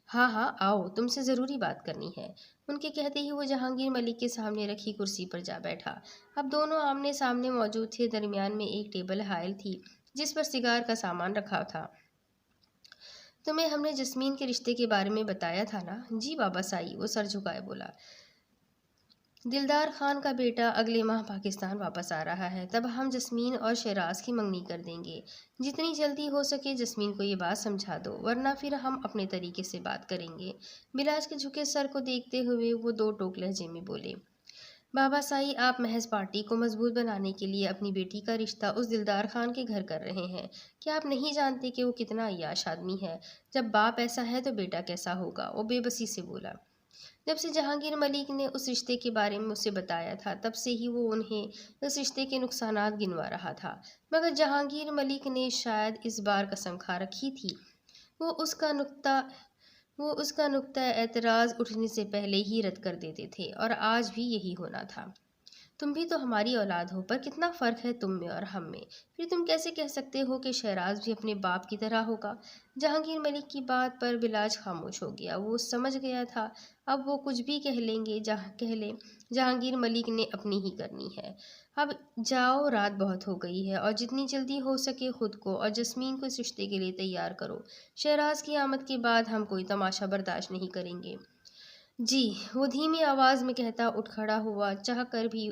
ہاں ہاں آؤ، تم سے ضروری بات کرنی ہے۔ ان کے کہتے ہی وہ جہانگیر ملک کے سامنے رکھی کرسی پر جا بیٹھا۔ اب دونوں آمنے سامنے موجود تھے، درمیان میں ایک ٹیبل حائل تھی جس پر سگار کا سامان رکھا تھا۔ تمہیں ہم نے جسمین کے رشتے کے بارے میں بتایا تھا نا؟ جی بابا سائی، وہ سر جھکائے بولا۔ دلدار خان کا بیٹا اگلے ماہ پاکستان واپس آ رہا ہے، تب ہم جسمین اور شیراز کی منگنی کر دیں گے۔ جتنی جلدی ہو سکے جسمین کو یہ بات سمجھا دو، ورنہ پھر ہم اپنے طریقے سے بات کریں گے۔ بلاج کے جھکے سر کو دیکھتے ہوئے وہ دو ٹوک لہجے میں بولے، بابا سائی، آپ محض پارٹی کو مضبوط بنانے کے لیے اپنی بیٹی کا رشتہ اس دلدار خان کے گھر کر رہے ہیں۔ کیا آپ نہیں جانتے کہ وہ کتنا عیاش آدمی ہے؟ جب باپ ایسا ہے تو بیٹا کیسا ہوگا؟ وہ بے بسی سے بولا۔ جب سے جہانگیر ملک نے اس رشتے کے بارے میں اسے بتایا تھا، تب سے ہی وہ انہیں اس رشتے کے نقصانات گنوا رہا تھا، مگر جہانگیر ملک نے شاید اس بار قسم کھا رکھی تھی، وہ اس کا نقطہ اعتراض اٹھنے سے پہلے ہی رد کر دیتے تھے، اور آج بھی یہی ہونا تھا۔ تم بھی تو ہماری اولاد ہو، پر کتنا فرق ہے تم میں اور ہم میں، پھر تم کیسے کہہ سکتے ہو کہ شیراز بھی اپنے باپ کی طرح ہوگا؟ جہانگیر ملک کی بات پر بلاج خاموش ہو گیا۔ وہ سمجھ گیا تھا اب وہ کچھ بھی کہہ لیں، جہانگیر ملک نے اپنی ہی کرنی ہے۔ اب جاؤ، رات بہت ہو گئی ہے، اور جتنی جلدی ہو سکے خود کو اور جسمین کو اس رشتے کے لیے تیار کرو۔ شیراز کی آمد کے بعد ہم کوئی تماشا برداشت نہیں کریں گے۔ جی، وہ دھیمی آواز میں کہتا اٹھ کھڑا ہوا، چاہ کر بھی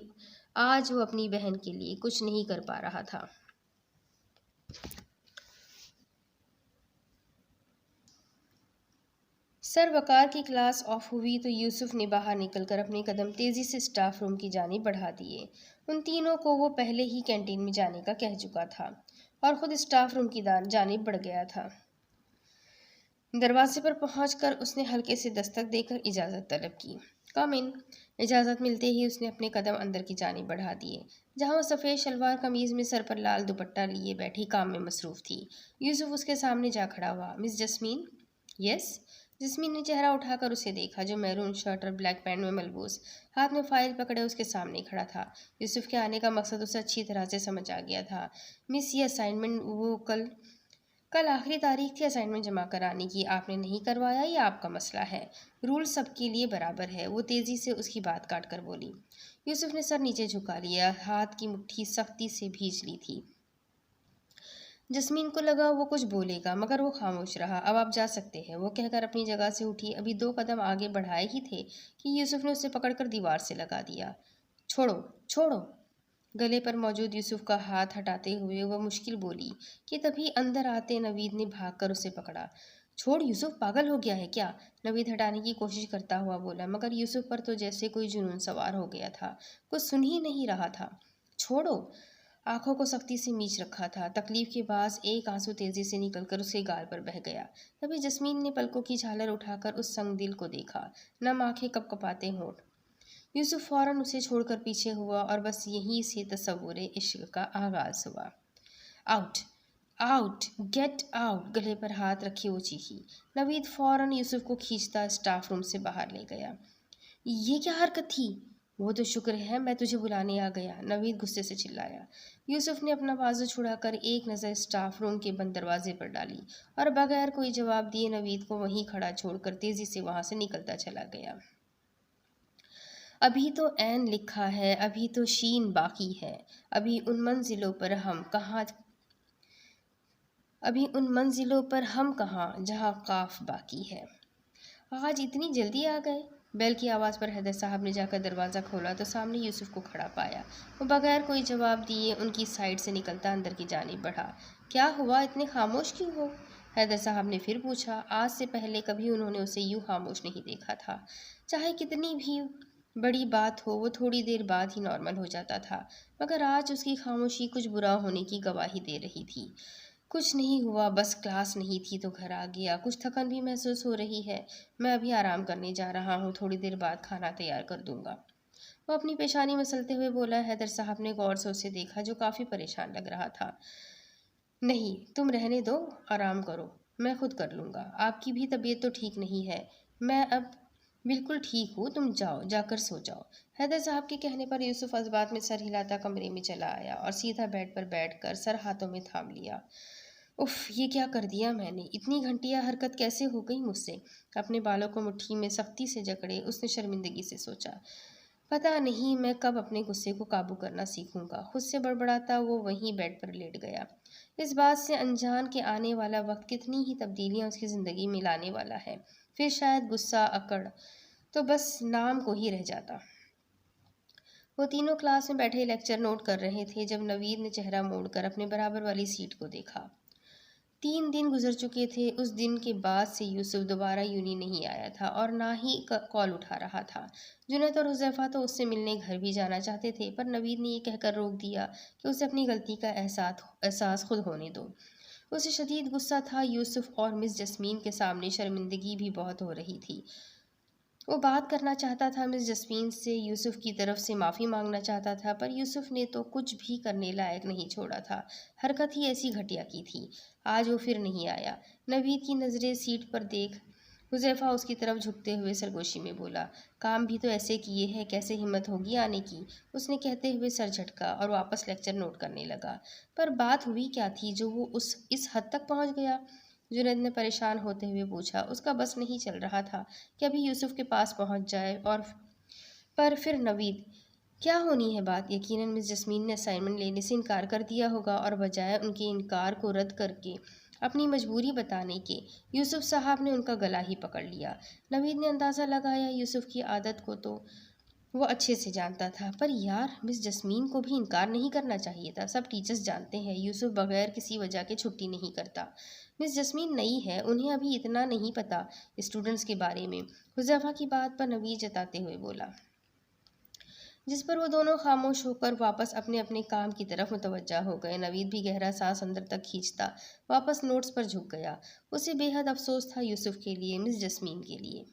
آج وہ اپنی بہن کے لیے کچھ نہیں کر پا رہا تھا۔ سر وقار کی کلاس آف ہوئی تو یوسف نے باہر نکل کر اپنے قدم تیزی سے اسٹاف روم کی جانب بڑھا دیے۔ ان تینوں کو وہ پہلے ہی کینٹین میں جانے کا کہہ چکا تھا اور خود اسٹاف روم کی جانب بڑھ گیا تھا۔ دروازے پر پہنچ کر اس نے ہلکے سے دستک دے کر اجازت طلب کی۔ کم ان۔ اجازت ملتے ہی اس نے اپنے قدم اندر کی جانب بڑھا دیے، جہاں وہ سفید شلوار قمیض میں سر پر لال دوپٹہ لیے بیٹھی کام میں مصروف تھی۔ یوسف اس کے سامنے جا کھڑا ہوا۔ مس جسمین؟ یس؟ جسمین نے چہرہ اٹھا کر اسے دیکھا، جو میرون شرٹ اور بلیک پینٹ میں ملبوس، ہاتھ میں فائل پکڑے اس کے سامنے کھڑا تھا۔ یوسف کے آنے کا مقصد اسے اچھی طرح سے سمجھ آ گیا تھا۔ مس، یہ اسائنمنٹ وہ کل آخری تاریخ تھی اسائنمنٹ جمع کرانے کی، آپ نے نہیں کروایا، یہ آپ کا مسئلہ ہے۔ رول سب کے لیے برابر ہے، وہ تیزی سے اس کی بات کاٹ کر بولی۔ یوسف نے سر نیچے جھکا لیا، ہاتھ کی مٹھی سختی سے بھینچ لی تھی۔ جسمین کو لگا وہ کچھ بولے گا، مگر وہ خاموش رہا۔ اب آپ جا سکتے ہیں، وہ کہہ کر اپنی جگہ سے اٹھی۔ ابھی 2 قدم آگے بڑھائے ہی تھے کہ یوسف نے اسے پکڑ کر دیوار سے لگا دیا۔ چھوڑو، چھوڑو! گلے پر موجود یوسف کا ہاتھ ہٹاتے ہوئے وہ مشکل بولی کہ تبھی اندر آتے نوید نے بھاگ کر اسے پکڑا۔ چھوڑ یوسف، پاگل ہو گیا ہے کیا؟ نوید ہٹانے کی کوشش کرتا ہوا بولا، مگر یوسف پر تو جیسے کوئی جنون سوار ہو گیا تھا، کچھ سن ہی نہیں رہا تھا۔ چھوڑو! آنکھوں کو سختی سے میچ رکھا تھا۔ تکلیف کے باعث ایک آنسو تیزی سے نکل کر اس کے گال پر بہہ گیا۔ تبھی جسمین نے پلکوں کی جھالر اٹھا کر اس سنگ دل کو دیکھا، نم آنکھیں، کپ کپاتے ہونٹ۔ یوسف فوراً اسے چھوڑ کر پیچھے ہوا اور بس یہیں سے تصور عشق کا آغاز ہوا۔ آؤٹ! آؤٹ! Get out! گلے پر ہاتھ رکھے وہ چیخی۔ نوید فوراً یوسف کو کھینچتا اسٹاف روم سے باہر لے گیا۔ یہ کیا حرکت تھی؟ وہ تو شکر ہے میں تجھے بلانے آ گیا، نوید غصے سے چلایا۔ یوسف نے اپنا بازو چھڑا کر ایک نظر اسٹاف روم کے بند دروازے پر ڈالی اور بغیر کوئی جواب دیے نوید کو وہیں کھڑا چھوڑ کر تیزی سے وہاں سے نکلتا چلا گیا۔ ابھی تو عین لکھا ہے، ابھی تو شین باقی ہے، ابھی ان منزلوں پر ہم کہاں جہاں قاف باقی ہے۔ آج اتنی جلدی آ گئے؟ بیل کی آواز پر حیدر صاحب نے جا کر دروازہ کھولا تو سامنے یوسف کو کھڑا پایا۔ وہ بغیر کوئی جواب دیے ان کی سائڈ سے نکلتا اندر کی جانب بڑھا۔ کیا ہوا، اتنے خاموش کیوں ہو؟ حیدر صاحب نے پھر پوچھا۔ آج سے پہلے کبھی انہوں نے اسے یوں خاموش نہیں دیکھا تھا۔ چاہے کتنی بھی بڑی بات ہو وہ تھوڑی دیر بعد ہی نارمل ہو جاتا تھا، مگر آج اس کی خاموشی کچھ برا ہونے کی گواہی دے رہی تھی۔ کچھ نہیں ہوا، بس کلاس نہیں تھی تو گھر آ گیا، کچھ تھکن بھی محسوس ہو رہی ہے، میں ابھی آرام کرنے جا رہا ہوں، تھوڑی دیر بعد کھانا تیار کر دوں گا۔ وہ اپنی پیشانی مسلتے ہوئے بولا۔ حیدر صاحب نے غور سے اسے دیکھا جو کافی پریشان لگ رہا تھا۔ نہیں، تم رہنے دو، آرام کرو، میں خود کر لوں گا، آپ کی بھی طبیعت تو ٹھیک نہیں ہے، میں اب بالکل ٹھیک ہوں، تم جاؤ، جا کر سو جاؤ۔ حیدر صاحب کے کہنے پر یوسف اثبات میں سر ہلاتا کمرے میں چلا آیا اور سیدھا بیڈ پر بیٹھ کر سر ہاتھوں میں تھام لیا۔ اف، یہ کیا کر دیا میں نے، اتنی گھنٹیا حرکت کیسے ہو گئی مجھ سے؟ اپنے بالوں کو مٹھی میں سختی سے جکڑے اس نے شرمندگی سے سوچا۔ پتہ نہیں میں کب اپنے غصے کو قابو کرنا سیکھوں گا۔ خود سے بڑبڑاتا وہ وہیں بیڈ پر لیٹ گیا۔ اس بات سے انجان کے آنے والا وقت کتنی ہی تبدیلیاں اس کی زندگی میں لانے والا ہے، پھر شاید غصہ اکڑ تو بس نام کو ہی رہ جاتا۔ وہ تینوں کلاس میں بیٹھے لیکچر نوٹ کر رہے تھے جب نوید نے چہرہ موڑ کر اپنے برابر والی سیٹ کو دیکھا۔ 3 دن گزر چکے تھے۔ اس دن کے بعد سے یوسف دوبارہ یونی نہیں آیا تھا اور نہ ہی کال اٹھا رہا تھا۔ جنید اور حذیفہ تو اس سے ملنے گھر بھی جانا چاہتے تھے، پر نوید نے یہ کہہ کر روک دیا کہ اسے اپنی غلطی کا احساس خود ہونے دو۔ اسے شدید غصہ تھا۔ یوسف اور مس جسمین کے سامنے شرمندگی بھی بہت ہو رہی تھی۔ وہ بات کرنا چاہتا تھا مس جسمین سے، یوسف کی طرف سے معافی مانگنا چاہتا تھا، پر یوسف نے تو کچھ بھی کرنے لائق نہیں چھوڑا تھا، حرکت ہی ایسی گھٹیا کی تھی۔ آج وہ پھر نہیں آیا۔ نوید کی نظریں سیٹ پر دیکھ حذیفہ اس کی طرف جھکتے ہوئے سرگوشی میں بولا۔ کام بھی تو ایسے کیے ہیں، کیسے ہمت ہوگی آنے کی؟ اس نے کہتے ہوئے سر جھٹکا اور واپس لیکچر نوٹ کرنے لگا۔ پر بات ہوئی کیا تھی جو وہ اس حد تک پہنچ گیا؟ جنید نے پریشان ہوتے ہوئے پوچھا۔ اس کا بس نہیں چل رہا تھا کہ ابھی یوسف کے پاس پہنچ جائے پر پھر نوید کیا ہونی ہے بات؟ یقیناً مس جسمین نے اسائنمنٹ لینے سے انکار کر دیا ہوگا اور بجائے ان کے انکار کو رد کر کے اپنی مجبوری بتانے کے یوسف صاحب نے ان کا گلا ہی پکڑ لیا۔ نوید نے اندازہ لگایا یوسف کی عادت کو تو وہ اچھے سے جانتا تھا، پر یار مس جسمین کو بھی انکار نہیں کرنا چاہیے تھا۔ سب ٹیچرز جانتے ہیں یوسف بغیر کسی وجہ کے چھٹی نہیں کرتا۔ مس جسمین نئی ہے، انہیں ابھی اتنا نہیں پتہ اسٹوڈنٹس کے بارے میں، حذیفہ کی بات پر نوید جتاتے ہوئے بولا، جس پر وہ دونوں خاموش ہو کر واپس اپنے اپنے کام کی طرف متوجہ ہو گئے۔ نوید بھی گہرا سانس اندر تک کھینچتا واپس نوٹس پر جھک گیا۔ اسے بے حد افسوس تھا یوسف کے لیے، مس جسمین کے لیے۔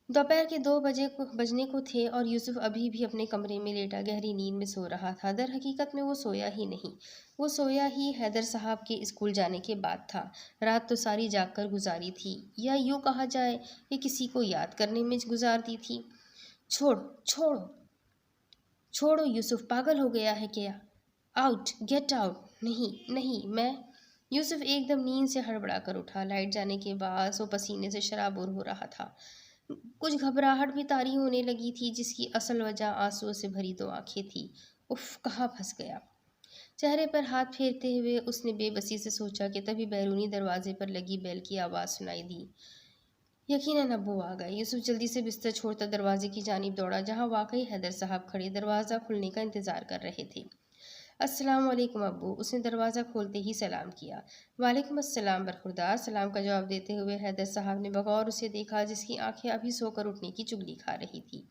دوپہر کے 2 بجنے کو تھے اور یوسف ابھی بھی اپنے کمرے میں لیٹا گہری نیند میں سو رہا تھا۔ در حقیقت میں وہ سویا ہی نہیں، وہ سویا ہی حیدر صاحب کے اسکول جانے کے بعد تھا۔ رات تو ساری جاگ کر گزاری تھی، یا یوں کہا جائے کہ کسی کو یاد کرنے میں گزار دی تھی۔ چھوڑو یوسف، پاگل ہو گیا ہے کیا؟ Out, get out. نہیں میں یوسف ایک دم نیند سے ہڑبڑا کر اٹھا۔ لائٹ جانے کے بعد وہ پسینے سے شرابور ہو رہا تھا۔ کچھ گھبراہٹ بھی طاری ہونے لگی تھی جس کی اصل وجہ آنسوؤں سے بھری 2 آنکھیں تھیں۔ اف، کہاں پھنس گیا؟ چہرے پر ہاتھ پھیرتے ہوئے اس نے بے بسی سے سوچا کہ تبھی بیرونی دروازے پر لگی بیل کی آواز سنائی دی۔ یقیناً ابو آ گئے۔ یوسف جلدی سے بستر چھوڑتا دروازے کی جانب دوڑا جہاں واقعی حیدر صاحب کھڑے دروازہ کھلنے کا انتظار کر رہے تھے۔ السلام علیکم ابو، اس نے دروازہ کھولتے ہی سلام کیا۔ وعلیکم السلام برخوردار، سلام کا جواب دیتے ہوئے حیدر صاحب نے بغور اسے دیکھا جس کی آنکھیں ابھی سو کر اٹھنے کی چگلی کھا رہی تھی۔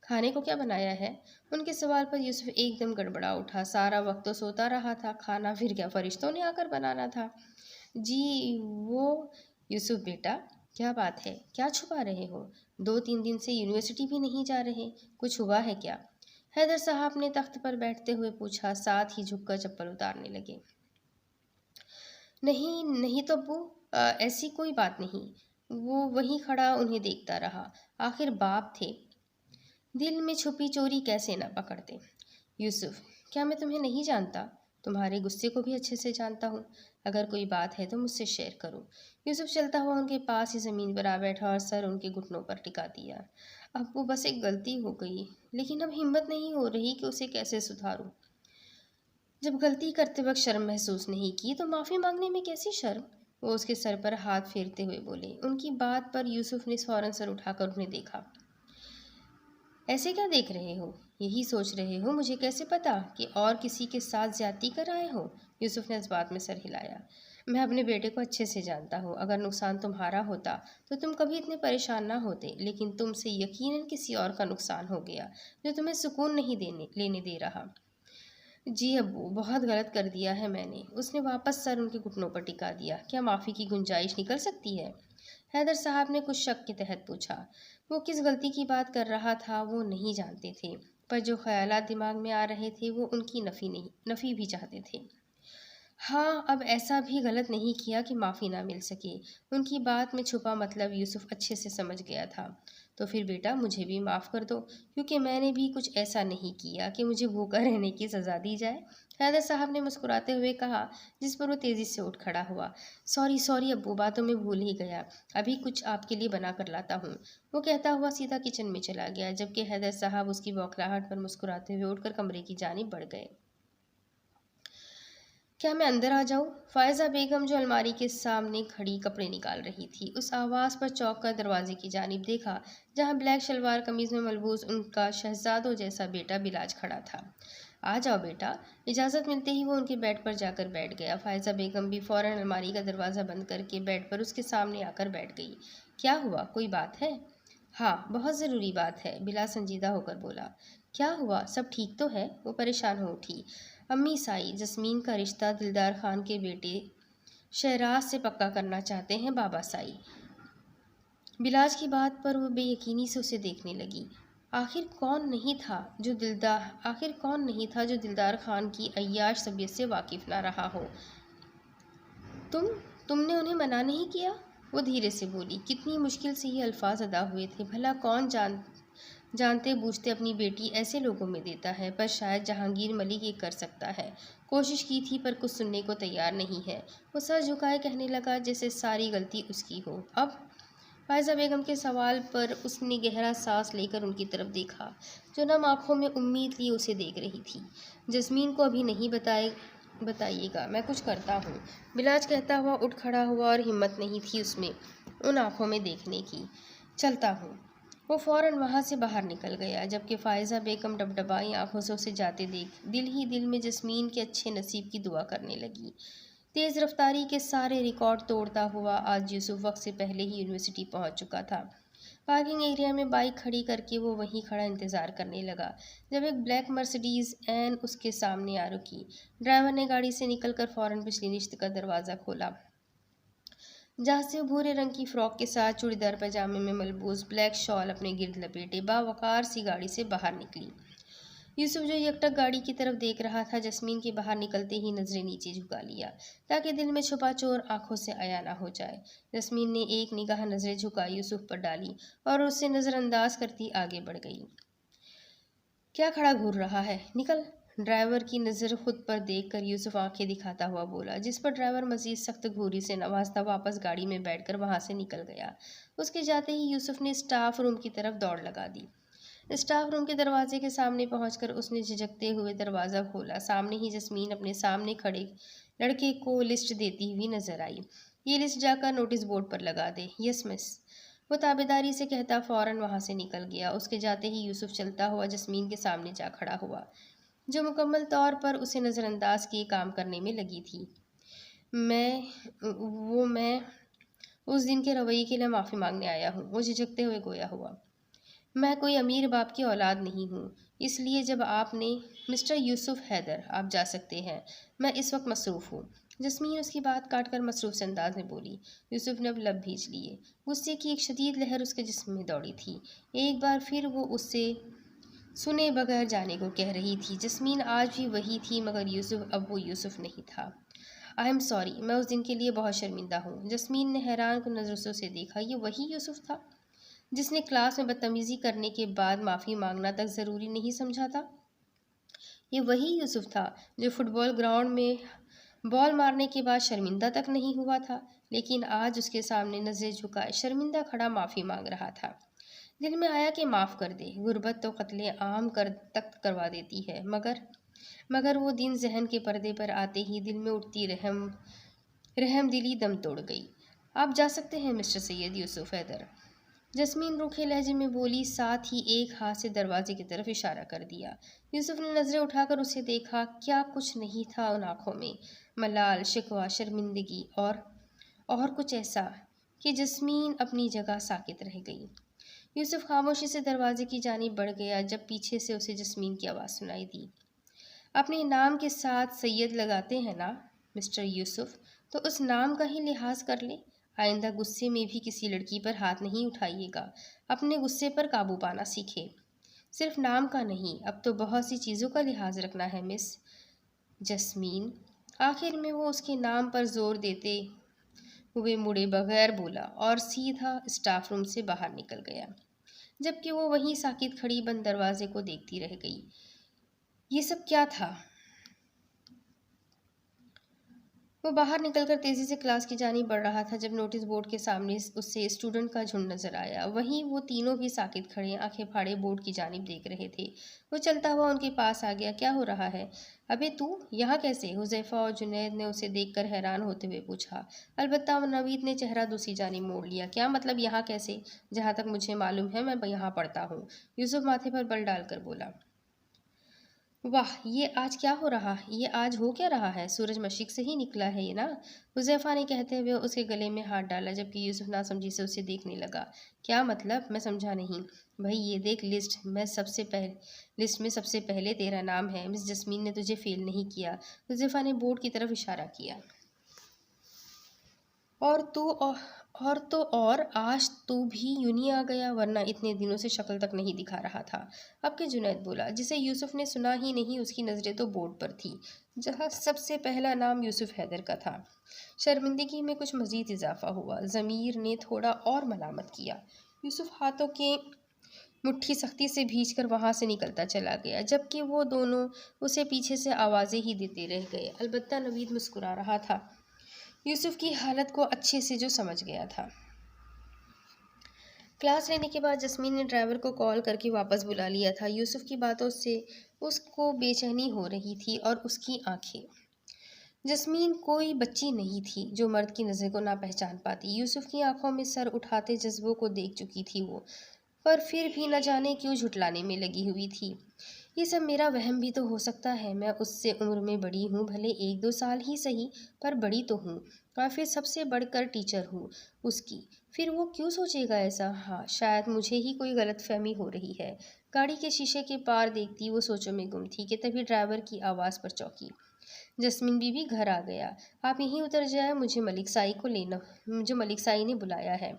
کھانے کو کیا بنایا ہے؟ ان کے سوال پر یوسف ایک دم گڑبڑا اٹھا۔ سارا وقت تو سوتا رہا تھا، کھانا پھر کیا فرشتوں نے آ کر بنانا تھا؟ جی وہ یوسف بیٹا، کیا بات ہے، کیا چھپا رہے ہو؟ 2-3 دن سے یونیورسٹی بھی نہیں جا رہے، کچھ ہوا ہے کیا؟ حیدر صاحب نے تخت پر بیٹھتے ہوئے پوچھا، ساتھ ہی جھک کر چپل اتارنے لگے۔ نہیں تو ابو، ایسی کوئی بات نہیں۔ وہ وہیں کھڑا انہیں دیکھتا رہا۔ آخر باپ تھے، دل میں چھپی چوری کیسے نہ پکڑتے؟ یوسف، کیا میں تمہیں نہیں جانتا؟ تمہارے غصے کو بھی اچھے سے جانتا ہوں۔ اگر کوئی بات ہے تو مجھ سے شیئر کرو۔ یوسف چلتا ہوا ان کے پاس ہی زمین پر آ بیٹھا اور سر ان کے گھٹنوں پر ٹکا دیا۔ ابو بس ایک غلطی ہو گئی، لیکن اب ہمت نہیں ہو رہی کہ اسے کیسے سدھاروں۔ جب غلطی کرتے وقت شرم محسوس نہیں کی تو معافی مانگنے میں کیسی شرم؟ وہ اس کے سر پر ہاتھ پھیرتے ہوئے بولے۔ ان کی بات پر یوسف نے فوراً سر اٹھا کر انہیں دیکھا۔ ایسے کیا دیکھ رہے ہو؟ یہی سوچ رہے ہو مجھے کیسے پتا کہ اور کسی کے ساتھ زیادتی کر آئے ہو؟ یوسف نے اس بات میں سر ہلایا۔ میں اپنے بیٹے کو اچھے سے جانتا ہوں، اگر نقصان تمہارا ہوتا تو تم کبھی اتنے پریشان نہ ہوتے، لیکن تم سے یقیناً کسی اور کا نقصان ہو گیا جو تمہیں سکون نہیں لینے دے رہا۔ جی ابو، بہت غلط کر دیا ہے میں نے۔ اس نے واپس سر ان کے گھٹنوں پر ٹکا دیا۔ کیا معافی کی گنجائش نکل سکتی ہے؟ حیدر صاحب نے کچھ شک کے تحت پوچھا۔ وہ کس غلطی کی بات کر رہا تھا وہ نہیں جانتے تھے، پر جو خیالات دماغ میں آ رہے تھے وہ ان کی نفی بھی چاہتے تھے۔ ہاں، اب ایسا بھی غلط نہیں کیا کہ معافی نہ مل سکے۔ ان کی بات میں چھپا مطلب یوسف اچھے سے سمجھ گیا تھا۔ تو پھر بیٹا مجھے بھی معاف کر دو، کیونکہ میں نے بھی کچھ ایسا نہیں کیا کہ مجھے بھوکا رہنے کی سزا دی جائے، حیدر صاحب نے مسکراتے ہوئے کہا، جس پر وہ تیزی سے اٹھ کھڑا ہوا۔ سوری ابو، باتوں میں بھول ہی گیا، ابھی کچھ آپ کے لیے بنا کر لاتا ہوں۔ وہ کہتا ہوا سیدھا کچن میں چلا گیا، جبکہ حیدر صاحب اس کی بوکھلاہٹ پر مسکراتے ہوئے اٹھ کر کمرے کی جانب بڑھ گئے۔ کیا میں اندر آ جاؤں؟ فائزہ بیگم جو الماری کے سامنے کھڑی کپڑے نکال رہی تھی، اس آواز پر چونک کر دروازے کی جانب دیکھا، جہاں بلیک شلوار قمیض میں ملبوس ان کا شہزادوں جیسا بیٹا بلاج کھڑا تھا۔ آ جاؤ بیٹا۔ اجازت ملتے ہی وہ ان کے بیڈ پر جا کر بیٹھ گیا۔ فائزہ بیگم بھی فوراً الماری کا دروازہ بند کر کے بیڈ پر اس کے سامنے آ کر بیٹھ گئی۔ کیا ہوا؟ کوئی بات ہے؟ ہاں، بہت ضروری بات ہے، بلا سنجیدہ ہو کر بولا۔ کیا ہوا؟ سب ٹھیک تو ہے؟ وہ پریشان ہو اٹھی۔ امی سائی، جسمین کا رشتہ دلدار خان کے بیٹے شہراز سے پکا کرنا چاہتے ہیں بابا سائی۔ بلاج کی بات پر وہ بے یقینی سے اسے دیکھنے لگی۔ آخر کون نہیں تھا جو دلدار خان کی عیاش طبیعت سے واقف نہ رہا ہو؟ تم نے انہیں منع نہیں کیا؟ وہ دھیرے سے بولی۔ کتنی مشکل سے یہ الفاظ ادا ہوئے تھے۔ بھلا کون جانتے بوجھتے اپنی بیٹی ایسے لوگوں میں دیتا ہے، پر شاید جہانگیر ملک یہ کر سکتا ہے۔ کوشش کی تھی پر کچھ سننے کو تیار نہیں ہے۔ وہ سر جھکائے کہنے لگا جیسے ساری غلطی اس کی ہو۔ اب؟ فائزہ بیگم کے سوال پر اس نے گہرا سانس لے کر ان کی طرف دیکھا، جو نم آنکھوں میں امید لیے اسے دیکھ رہی تھی۔ جسمین کو ابھی نہیں بتائیے گا، میں کچھ کرتا ہوں، بلاج کہتا ہوا اٹھ کھڑا ہوا، اور ہمت نہیں تھی اس میں ان آنکھوں میں دیکھنے کی۔ چلتا ہوں۔ وہ فوراً وہاں سے باہر نکل گیا، جبکہ فائزہ بیگم ڈبڈبائی آنکھوں سے اسے جاتے دیکھ دل ہی دل میں جسمین کے اچھے نصیب کی دعا کرنے لگی۔ تیز رفتاری کے سارے ریکارڈ توڑتا ہوا آج یوسف وقت سے پہلے ہی یونیورسٹی پہنچ چکا تھا۔ پارکنگ ایریا میں بائک کھڑی کر کے وہ وہیں کھڑا انتظار کرنے لگا، جب ایک بلیک مرسیڈیز این اس کے سامنے آ رکی۔ ڈرائیور نے گاڑی سے نکل کر فوراً پچھلی نشست کا دروازہ کھولا، جہاں سے وہ بھورے رنگ کی فراک کے ساتھ چوڑی دار پائجامے میں ملبوس بلیک شال اپنے گرد لپیٹے باوقار سی گاڑی سے باہر نکلی۔ یوسف جو یکٹک گاڑی کی طرف دیکھ رہا تھا، جسمین کے باہر نکلتے ہی نظریں نیچے جھکا لیا، تاکہ دل میں چھپا چور آنکھوں سے عیاں نہ ہو جائے۔ جسمین نے ایک نگاہ نظریں جھکائی یوسف پر ڈالی اور اسے نظر انداز کرتی آگے بڑھ گئی۔ کیا کھڑا گھور رہا ہے؟ نکل! ڈرائیور کی نظر خود پر دیکھ کر یوسف آنکھیں دکھاتا ہوا بولا، جس پر ڈرائیور مزید سخت گھوری سے نوازتا واپس گاڑی میں بیٹھ کر وہاں سے نکل گیا۔ اس کے جاتے ہی یوسف نے اسٹاف روم کی طرف دوڑ لگا دی۔ اسٹاف روم کے دروازے کے سامنے پہنچ کر اس نے جھجکتے ہوئے دروازہ کھولا۔ سامنے ہی جسمین اپنے سامنے کھڑے لڑکے کو لسٹ دیتی ہوئی نظر آئی۔ یہ لسٹ جا کر نوٹس بورڈ پر لگا دے۔ یس مس، وہ تابعداری سے کہتا فوراً وہاں سے نکل گیا۔ اس کے جاتے ہی یوسف چلتا ہوا جسمین کے سامنے جا کھڑا ہوا، جو مکمل طور پر اسے نظر انداز کیے کام کرنے میں لگی تھی۔ میں اس دن کے رویے کے لیے معافی مانگنے آیا ہوں، وہ جھجکتے ہوئے گویا ہوا۔ میں کوئی امیر باپ کی اولاد نہیں ہوں، اس لیے جب آپ نے مسٹر یوسف حیدر، آپ جا سکتے ہیں، میں اس وقت مصروف ہوں۔ جسمین اس کی بات کاٹ کر مصروف سے انداز میں بولی۔ یوسف نے اب لب بھیج لیے۔ غصے کی ایک شدید لہر اس کے جسم میں دوڑی تھی۔ ایک بار پھر وہ اس سے سنے بغیر جانے کو کہہ رہی تھی۔ جسمین آج بھی وہی تھی، مگر یوسف اب وہ یوسف نہیں تھا۔ آئی ایم سوری، میں اس دن کے لیے بہت شرمندہ ہوں۔ جسمین نے حیران کن نظروں سے اسے دیکھا۔ یہ وہی یوسف تھا جس نے کلاس میں بدتمیزی کرنے کے بعد معافی مانگنا تک ضروری نہیں سمجھا تھا؟ یہ وہی یوسف تھا جو فٹ بال گراؤنڈ میں بال مارنے کے بعد شرمندہ تک نہیں ہوا تھا، لیکن آج اس کے سامنے نظریں جھکائے شرمندہ کھڑا معافی مانگ رہا تھا۔ دل میں آیا کہ معاف کر دے، غربت تو قتل عام تک کروا دیتی ہے، مگر وہ دن ذہن کے پردے پر آتے ہی دل میں اٹھتی رحم رحم دلی دم توڑ گئی۔ آپ جا سکتے ہیں مسٹر سید یوسف حیدر، جسمین روکھے لہجے میں بولی، ساتھ ہی ایک ہاتھ سے دروازے کی طرف اشارہ کر دیا۔ یوسف نے نظریں اٹھا کر اسے دیکھا۔ کیا کچھ نہیں تھا ان آنکھوں میں؟ ملال، شکوہ، شرمندگی اور کچھ ایسا کہ جسمین اپنی جگہ ساکت رہ گئی۔ یوسف خاموشی سے دروازے کی جانب بڑھ گیا جب پیچھے سے اسے جسمین کی آواز سنائی دی۔ اپنے نام کے ساتھ سید لگاتے ہیں نا مسٹر یوسف، تو اس نام کا ہی لحاظ کر لیں۔ آئندہ غصے میں بھی کسی لڑکی پر ہاتھ نہیں اٹھائیے گا۔ اپنے غصے پر قابو پانا سیکھیں۔ صرف نام کا نہیں، اب تو بہت سی چیزوں کا لحاظ رکھنا ہے مس جسمین۔ آخر میں وہ اس کے نام پر زور دیتے ہوئے مڑے بغیر بولا اور سیدھا اسٹاف روم سے باہر نکل گیا، جبکہ وہ وہیں ساکت کھڑی بند دروازے کو دیکھتی رہ گئی۔ یہ سب کیا تھا؟ وہ باہر نکل کر تیزی سے کلاس کی جانب بڑھ رہا تھا جب نوٹس بورڈ کے سامنے اسے اسٹوڈنٹ کا جھنڈ نظر آیا۔ وہیں وہ تینوں بھی ساکت کھڑے آنکھیں پھاڑے بورڈ کی جانب دیکھ رہے تھے۔ وہ چلتا ہوا ان کے پاس آ گیا۔ کیا ہو رہا ہے؟ ابے تو یہاں کیسے؟ حذیفہ اور جنید نے اسے دیکھ کر حیران ہوتے ہوئے پوچھا۔ البتہ نوید نے چہرہ دوسری جانب موڑ لیا۔ کیا مطلب یہاں کیسے؟ جہاں تک مجھے معلوم ہے میں یہاں پڑھتا ہوں، یوسف ماتھے پر بل ڈال کر بولا۔ واہ، یہ آج کیا ہو رہا؟ یہ آج ہو کیا رہا ہے؟ سورج مشرق سے ہی نکلا ہے یہ نا؟ حذیفہ نے کہتے ہوئے اس کے گلے میں ہاتھ ڈالا، جبکہ یوسف ناسمجھی سے اسے دیکھنے لگا۔ کیا مطلب؟ میں سمجھا نہیں۔ بھائی یہ دیکھ، لسٹ میں سب سے پہلے تیرا نام ہے۔ مس جسمین نے تجھے فیل نہیں کیا۔ حذیفہ نے بورڈ کی طرف اشارہ کیا۔ اور آج تو بھی یوں ہی آ گیا، ورنہ اتنے دنوں سے شکل تک نہیں دکھا رہا تھا۔ اب کہ جنید بولا، جسے یوسف نے سنا ہی نہیں، اس کی نظریں تو بورڈ پر تھی جہاں سب سے پہلا نام یوسف حیدر کا تھا۔ شرمندگی میں کچھ مزید اضافہ ہوا۔ ضمیر نے تھوڑا اور ملامت کیا۔ یوسف ہاتھوں کی مٹھی سختی سے بھینچ کر وہاں سے نکلتا چلا گیا، جبکہ وہ دونوں اسے پیچھے سے آوازیں ہی دیتے رہ گئے۔ البتہ نوید مسکرا رہا تھا، یوسف کی حالت کو اچھے سے جو سمجھ گیا تھا۔ کلاس لینے کے بعد جسمین نے ڈرائیور کو کال کر کے واپس بلا لیا تھا۔ یوسف کی باتوں سے اس کو بے چینی ہو رہی تھی اور اس کی آنکھیں۔ جسمین کوئی بچی نہیں تھی جو مرد کی نظر کو نہ پہچان پاتی۔ یوسف کی آنکھوں میں سر اٹھاتے جذبوں کو دیکھ چکی تھی وہ، پر پھر بھی نہ جانے کیوں جھٹلانے میں لگی ہوئی تھی۔ یہ سب میرا وہم بھی تو ہو سکتا ہے، میں اس سے عمر میں بڑی ہوں، بھلے 1-2 سال ہی سہی، پر بڑی تو ہوں، اور پھر سب سے بڑھ کر ٹیچر ہوں اس کی۔ پھر وہ کیوں سوچے گا ایسا؟ ہاں، شاید مجھے ہی کوئی غلط فہمی ہو رہی ہے۔ گاڑی کے شیشے کے پار دیکھتی وہ سوچوں میں گم تھی کہ تبھی ڈرائیور کی آواز پر چونکی۔ جسمین بی بی گھر آ گیا۔ آپ یہیں اتر جائیں، مجھے ملک سائی نے بلایا ہے۔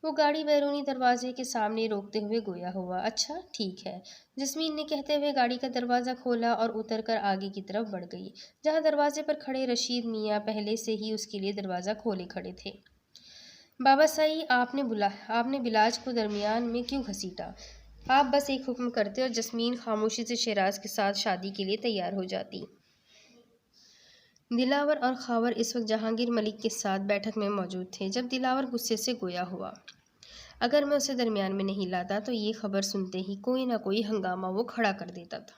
وہ گاڑی بیرونی دروازے کے سامنے روکتے ہوئے گویا ہوا۔ اچھا ٹھیک ہے، جسمین نے کہتے ہوئے گاڑی کا دروازہ کھولا اور اتر کر آگے کی طرف بڑھ گئی، جہاں دروازے پر کھڑے رشید میاں پہلے سے ہی اس کے لیے دروازہ کھولے کھڑے تھے۔ بابا سائی، آپ نے بلاج کو درمیان میں کیوں گھسیٹا؟ آپ بس ایک حکم کرتے اور جسمین خاموشی سے شیراز کے ساتھ شادی کے لیے تیار ہو جاتی۔ دلاور اور خاور اس وقت جہانگیر ملک کے ساتھ بیٹھک میں موجود تھے۔ جب دلاور غصے سے گویا ہوا، اگر میں اسے درمیان میں نہیں لاتا تو یہ خبر سنتے ہی کوئی نہ کوئی ہنگامہ وہ کھڑا کر دیتا تھا،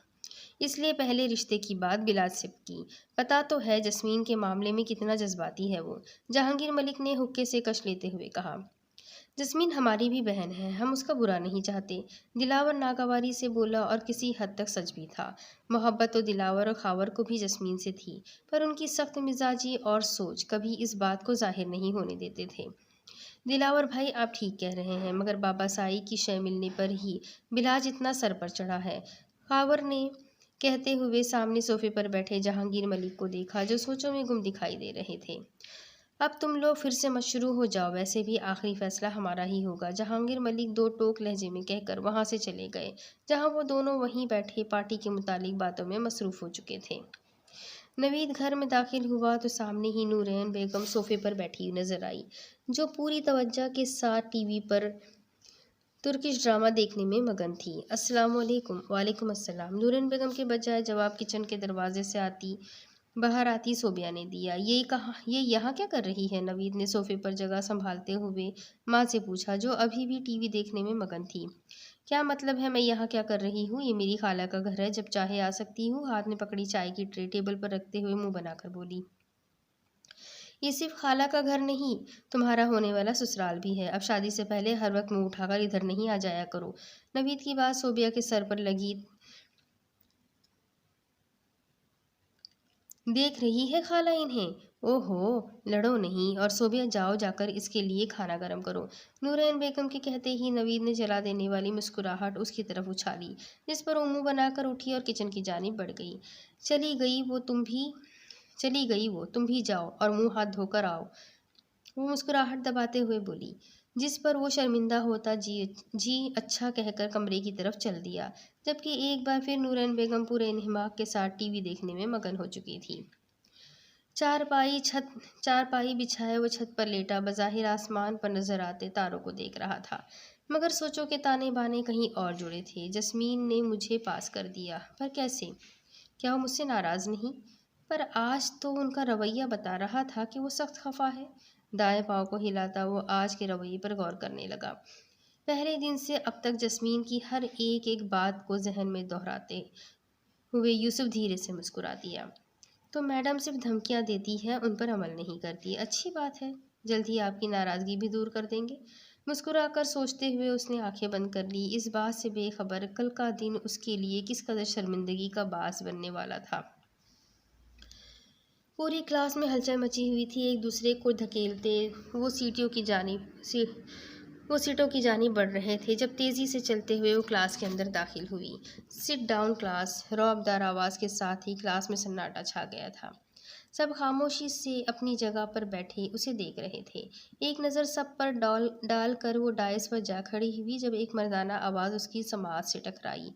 اس لیے پہلے رشتے کی بات بلاج سے کی۔ پتہ تو ہے جسمین کے معاملے میں کتنا جذباتی ہے وہ، جہانگیر ملک نے حقے سے کش لیتے ہوئے کہا۔ جسمین ہماری بھی بہن ہے، ہم اس کا برا نہیں چاہتے، دلاور ناگواری سے بولا، اور کسی حد تک سچ بھی تھا۔ محبت تو دلاور اور خاور کو بھی جسمین سے تھی، پر ان کی سخت مزاجی اور سوچ کبھی اس بات کو ظاہر نہیں ہونے دیتے تھے۔ دلاور بھائی، آپ ٹھیک کہہ رہے ہیں، مگر بابا سائی کی شے ملنے پر ہی بلاج اتنا سر پر چڑھا ہے۔ خاور نے کہتے ہوئے سامنے صوفے پر بیٹھے جہانگیر ملک کو دیکھا، جو سوچوں میں گم دکھائی دے رہے تھے۔ اب تم لوگ پھر سے مشروع ہو جاؤ، ویسے بھی آخری فیصلہ ہمارا ہی ہوگا، جہانگیر ملک 2 ٹوک لہجے میں کہہ کر وہاں سے چلے گئے، جہاں وہ دونوں وہیں بیٹھے پارٹی کے متعلق باتوں میں مصروف ہو چکے تھے۔ نوید گھر میں داخل ہوا تو سامنے ہی نورین بیگم صوفے پر بیٹھی نظر آئی، جو پوری توجہ کے ساتھ ٹی وی پر ترکش ڈرامہ دیکھنے میں مگن تھی۔ السلام علیکم۔ وعلیکم السلام، نورین بیگم کے بجائے جواب کچن کے دروازے سے باہر آتی صوبیہ نے دیا۔ یہ یہاں کیا کر رہی ہے؟ نوید نے صوفے پر جگہ سنبھالتے ہوئے ماں سے پوچھا، جو ابھی بھی ٹی وی دیکھنے میں مگن تھی۔ کیا مطلب ہے میں یہاں کیا کر رہی ہوں؟ یہ میری خالہ کا گھر ہے، جب چاہے آ سکتی ہوں۔ ہاتھ میں پکڑی چائے کی ٹرے ٹیبل پر رکھتے ہوئے منہ بنا کر بولی۔ یہ صرف خالہ کا گھر نہیں، تمہارا ہونے والا سسرال بھی ہے۔ اب شادی سے پہلے ہر وقت منہ اٹھا کر ادھر نہیں آ جایا کرو۔ نوید کی بات صوبیہ کے سر پر لگی۔ دیکھ رہی ہے خالہ انہیں؟ او ہو، لڑو نہیں، اور صوبیہ جاؤ جا کر اس کے لیے کھانا گرم کرو۔ نورین بیگم کے کہتے ہی نوید نے جلا دینے والی مسکراہٹ اس کی طرف اچھالی، جس پر وہ منہ بنا کر اٹھی اور کچن کی جانب بڑھ گئی۔ چلی گئی وہ، تم بھی جاؤ اور منہ ہاتھ دھو کر آؤ، وہ مسکراہٹ دباتے ہوئے بولی، جس پر وہ شرمندہ ہوتا جی اچھا کہہ کر کمرے کی طرف چل دیا، جبکہ ایک بار پھر نورین بیگم پورے انہماک کے ساتھ ٹی وی دیکھنے میں مگن ہو چکی تھی۔ چارپائی بچھائے وہ چھت پر لیٹا بظاہر آسمان پر نظر آتے تاروں کو دیکھ رہا تھا، مگر سوچوں کے تانے بانے کہیں اور جڑے تھے۔ جسمین نے مجھے پاس کر دیا، پر کیسے؟ کیا وہ مجھ سے ناراض نہیں؟ پر آج تو ان کا رویہ بتا رہا تھا کہ وہ سخت خفا ہے۔ دائیں پاؤں کو ہلاتا وہ آج کے رویے پر غور کرنے لگا۔ پہلے دن سے اب تک جسمین کی ہر ایک بات کو ذہن میں دہراتے ہوئے یوسف دھیرے سے مسکرا دیا۔ تو میڈم صرف دھمکیاں دیتی ہے، ان پر عمل نہیں کرتی۔ اچھی بات ہے، جلد ہی آپ کی ناراضگی بھی دور کر دیں گے۔ مسکرا کر سوچتے ہوئے اس نے آنکھیں بند کر لی، اس بات سے بے خبر کل کا دن اس کے لیے کس قدر شرمندگی کا باعث بننے والا تھا۔ پوری کلاس میں ہلچل مچی ہوئی تھی، ایک دوسرے کو دھکیلتے وہ سیٹوں کی جانب بڑھ رہے تھے جب تیزی سے چلتے ہوئے وہ کلاس کے اندر داخل ہوئی۔ سٹ ڈاؤن کلاس، رعب دار آواز کے ساتھ ہی کلاس میں سناٹا چھا گیا تھا۔ سب خاموشی سے اپنی جگہ پر بیٹھے اسے دیکھ رہے تھے۔ ایک نظر سب پر ڈال کر وہ ڈائس پر جا کھڑی ہوئی جب ایک مردانہ آواز اس کی سماعت سے ٹکرائی۔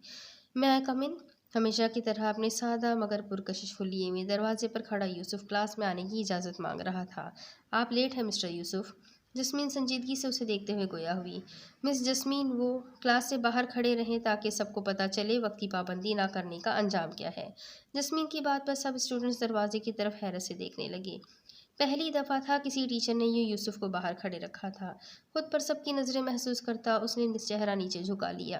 میں آئی کم ان؟ ہمیشہ کی طرح اپنے سادہ مگر پرکشش حلیے میں دروازے پر کھڑا یوسف کلاس میں آنے کی اجازت مانگ رہا تھا۔ آپ لیٹ ہیں مسٹر یوسف؟ جسمین سنجیدگی سے اسے دیکھتے ہوئے گویا ہوئی۔ مس جسمین، وہ کلاس سے باہر کھڑے رہیں تاکہ سب کو پتہ چلے وقت کی پابندی نہ کرنے کا انجام کیا ہے۔ جسمین کی بات پر سب اسٹوڈنٹس دروازے کی طرف حیرت سے دیکھنے لگے۔ پہلی دفعہ تھا کسی ٹیچر نے یوسف کو باہر کھڑے رکھا تھا۔ خود پر سب کی نظریں محسوس کرتا اس نے چہرہ نیچے جھکا لیا۔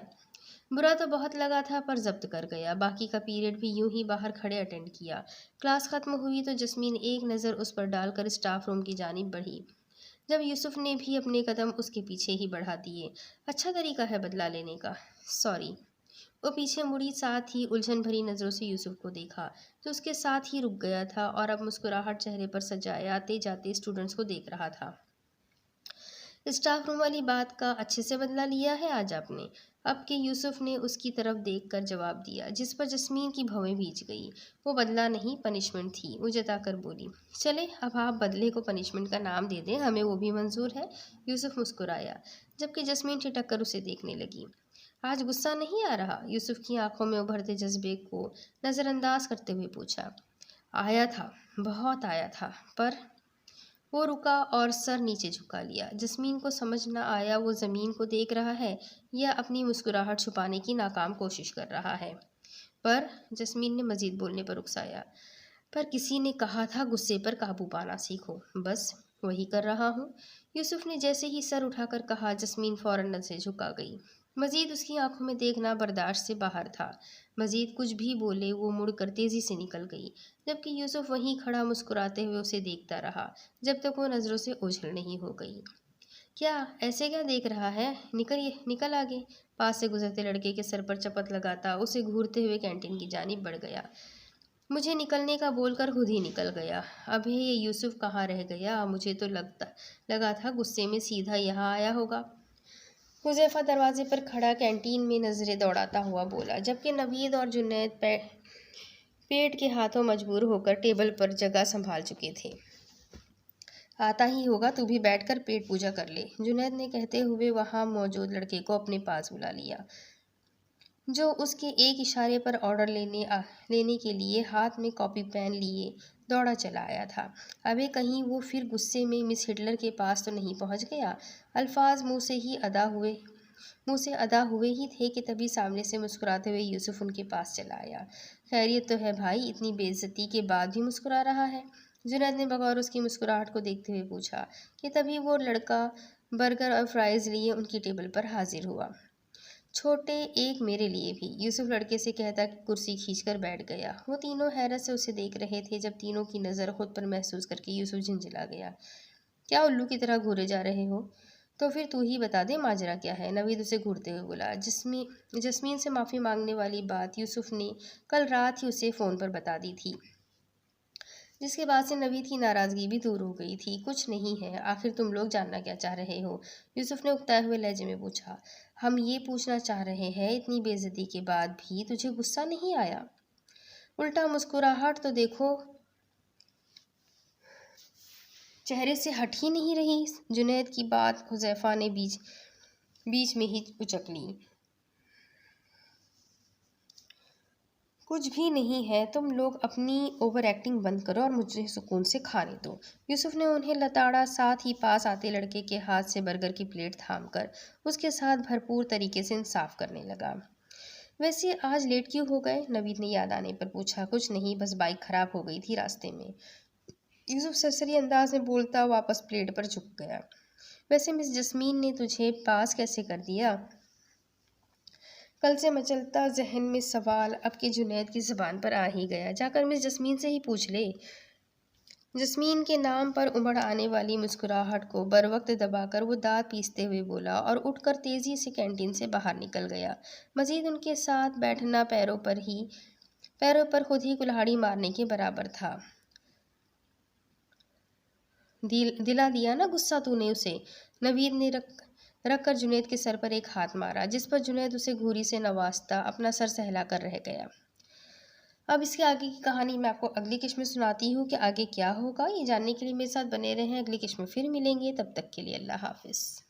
برا تو بہت لگا تھا پر ضبط کر گیا۔ باقی کا پیریڈ بھی یوں ہی باہر کھڑے اٹینڈ کیا۔ کلاس ختم ہوئی تو جسمین ایک نظر اس پر ڈال کر اسٹاف روم کی جانب بڑھی، جب یوسف نے بھی اپنے قدم اس کے پیچھے ہی بڑھا دیے۔ اچھا طریقہ ہے بدلہ لینے کا، سوری۔ وہ پیچھے مڑی، ساتھ ہی الجھن بھری نظروں سے یوسف کو دیکھا جو اس کے ساتھ ہی رک گیا تھا اور اب مسکراہٹ چہرے پر سجائے آتے جاتے اسٹوڈنٹس کو دیکھ رہا تھا۔ اسٹاف روم والی بات کا اچھے سے بدلہ لیا ہے آج آپ نے؟ اب کہ یوسف نے اس کی طرف دیکھ کر جواب دیا، جس پر جسمین کی بھویں بھیج گئی۔ وہ بدلہ نہیں، پنشمنٹ تھی، وہ جتا کر بولی۔ چلے اب آپ بدلے کو پنشمنٹ کا نام دے دیں، ہمیں وہ بھی منظور ہے۔ یوسف مسکرایا، جبکہ جسمین ٹھٹک کر اسے دیکھنے لگی۔ آج غصہ نہیں آ رہا؟ یوسف کی آنکھوں میں ابھرتے جذبے کو نظر انداز کرتے ہوئے پوچھا۔ آیا تھا، بہت آیا تھا، پر وہ رکا اور سر نیچے جھکا لیا۔ جسمین کو سمجھ نہ آیا وہ زمین کو دیکھ رہا ہے یا اپنی مسکراہٹ چھپانے کی ناکام کوشش کر رہا ہے۔ پر جسمین نے مزید بولنے پر اکسایا، پر کسی نے کہا تھا غصے پر قابو پانا سیکھو، بس وہی کر رہا ہوں۔ یوسف نے جیسے ہی سر اٹھا کر کہا، جسمین فوراً نظریں جھکا گئی۔ مزید اس کی آنکھوں میں دیکھنا برداشت سے باہر تھا۔ مزید کچھ بھی بولے وہ مڑ کر تیزی سے نکل گئی، جبکہ یوسف وہیں کھڑا مسکراتے ہوئے اسے دیکھتا رہا جب تک وہ نظروں سے اوجھل نہیں ہو گئی۔ کیا ایسے کیا دیکھ رہا ہے؟ نکل آگے۔ پاس سے گزرتے لڑکے کے سر پر چپت لگاتا اسے گھورتے ہوئے کینٹین کی جانب بڑھ گیا۔ مجھے نکلنے کا بول کر خود ہی نکل گیا۔ اب یہ یوسف کہاں رہ گیا؟ مجھے تو لگا تھا غصے میں سیدھا یہاں آیا ہوگا۔ حذیفہ دروازے پر کھڑا کینٹین میں نظریں دوڑاتا ہوا بولا، جبکہ نوید اور جنید پیٹ کے ہاتھوں مجبور ہو کر ٹیبل پر جگہ سنبھال چکے تھے۔ آتا ہی ہوگا، تو بھی بیٹھ کر پیٹ پوجا کر لے، جنید نے کہتے ہوئے وہاں موجود لڑکے کو اپنے پاس بلا لیا، جو اس کے ایک اشارے پر آرڈر لینے کے لیے ہاتھ میں کاپی پین لیے دوڑا چلا آیا تھا۔ ابے کہیں وہ پھر غصے میں مس ہٹلر کے پاس تو نہیں پہنچ گیا؟ الفاظ منہ سے ادا ہوئے ہی تھے کہ تبھی سامنے سے مسکراتے ہوئے یوسف ان کے پاس چلا آیا۔ خیریت تو ہے بھائی؟ اتنی بے عزتی کے بعد بھی مسکرا رہا ہے؟ جنید نے بغور اس کی مسکراہٹ کو دیکھتے ہوئے پوچھا کہ تبھی وہ لڑکا برگر اور فرائز لیے ان کی ٹیبل پر حاضر ہوا۔ چھوٹے ایک میرے لیے بھی، یوسف لڑکے سے کہتا کہ کرسی کھینچ کر بیٹھ گیا۔ وہ تینوں حیرت سے اسے دیکھ رہے تھے۔ جب تینوں کی نظر خود پر محسوس کر کے یوسف جھنجھلا گیا۔ کیا الو کی طرح گھورے جا رہے ہو؟ تو پھر تو ہی بتا دے ماجرا کیا ہے، نوید اسے گھورتے ہوئے بولا۔ جسمین سے معافی مانگنے والی بات یوسف نے کل رات ہی اسے فون پر بتا دی تھی، جس کے بعد سے نوید کی ناراضگی بھی دور ہو گئی تھی۔ کچھ نہیں ہے، آخر تم لوگ جاننا کیا چاہ رہے ہو؟ یوسف نے اکتائے ہوئے لہجے میں پوچھا۔ ہم یہ پوچھنا چاہ رہے ہیں اتنی بے عزتی کے بعد بھی تجھے غصہ نہیں آیا؟ الٹا مسکراہٹ تو دیکھو چہرے سے ہٹ ہی نہیں رہی۔ جنید کی بات حذیفہ نے بیچ میں ہی اچک لی۔ کچھ بھی نہیں ہے، تم لوگ اپنی اوور ایکٹنگ بند کرو اور مجھے سکون سے کھانے دو۔ یوسف نے انہیں لتاڑا، ساتھ ہی پاس آتے لڑکے کے ہاتھ سے برگر کی پلیٹ تھام کر اس کے ساتھ بھرپور طریقے سے انصاف کرنے لگا۔ ویسے آج لیٹ کیوں ہو گئے؟ نوید نے یاد آنے پر پوچھا۔ کچھ نہیں، بس بائک خراب ہو گئی تھی راستے میں، یوسف سرسری انداز میں بولتا واپس پلیٹ پر جھک گیا۔ ویسے مس جسمین نے تجھے پاس کیسے کر دیا؟ کل سے مچلتا ذہن میں سوال اب کے جنید کی زبان پر آ ہی گیا۔ جا کر مس جسمین سے ہی پوچھ لے۔ جسمین کے نام پر امڑ آنے والی مسکراہٹ کو بروقت دبا کر وہ دانت پیستے ہوئے بولا اور اٹھ کر تیزی سے کینٹین سے باہر نکل گیا۔ مزید ان کے ساتھ بیٹھنا پیروں پر خود ہی کلہاڑی مارنے کے برابر تھا۔ دلا دیا نا غصہ تو نے اسے؟ نوید نے رکھ کر جنید کے سر پر ایک ہاتھ مارا، جس پر جنید اسے گھوری سے نوازتا اپنا سر سہلا کر رہ گیا۔ اب اس کے آگے کی کہانی میں آپ کو اگلی قسط میں سناتی ہوں کہ آگے کیا ہوگا۔ یہ جاننے کے لیے میرے ساتھ بنے رہیں۔ اگلی قسط میں پھر ملیں گے، تب تک کے لیے اللہ حافظ۔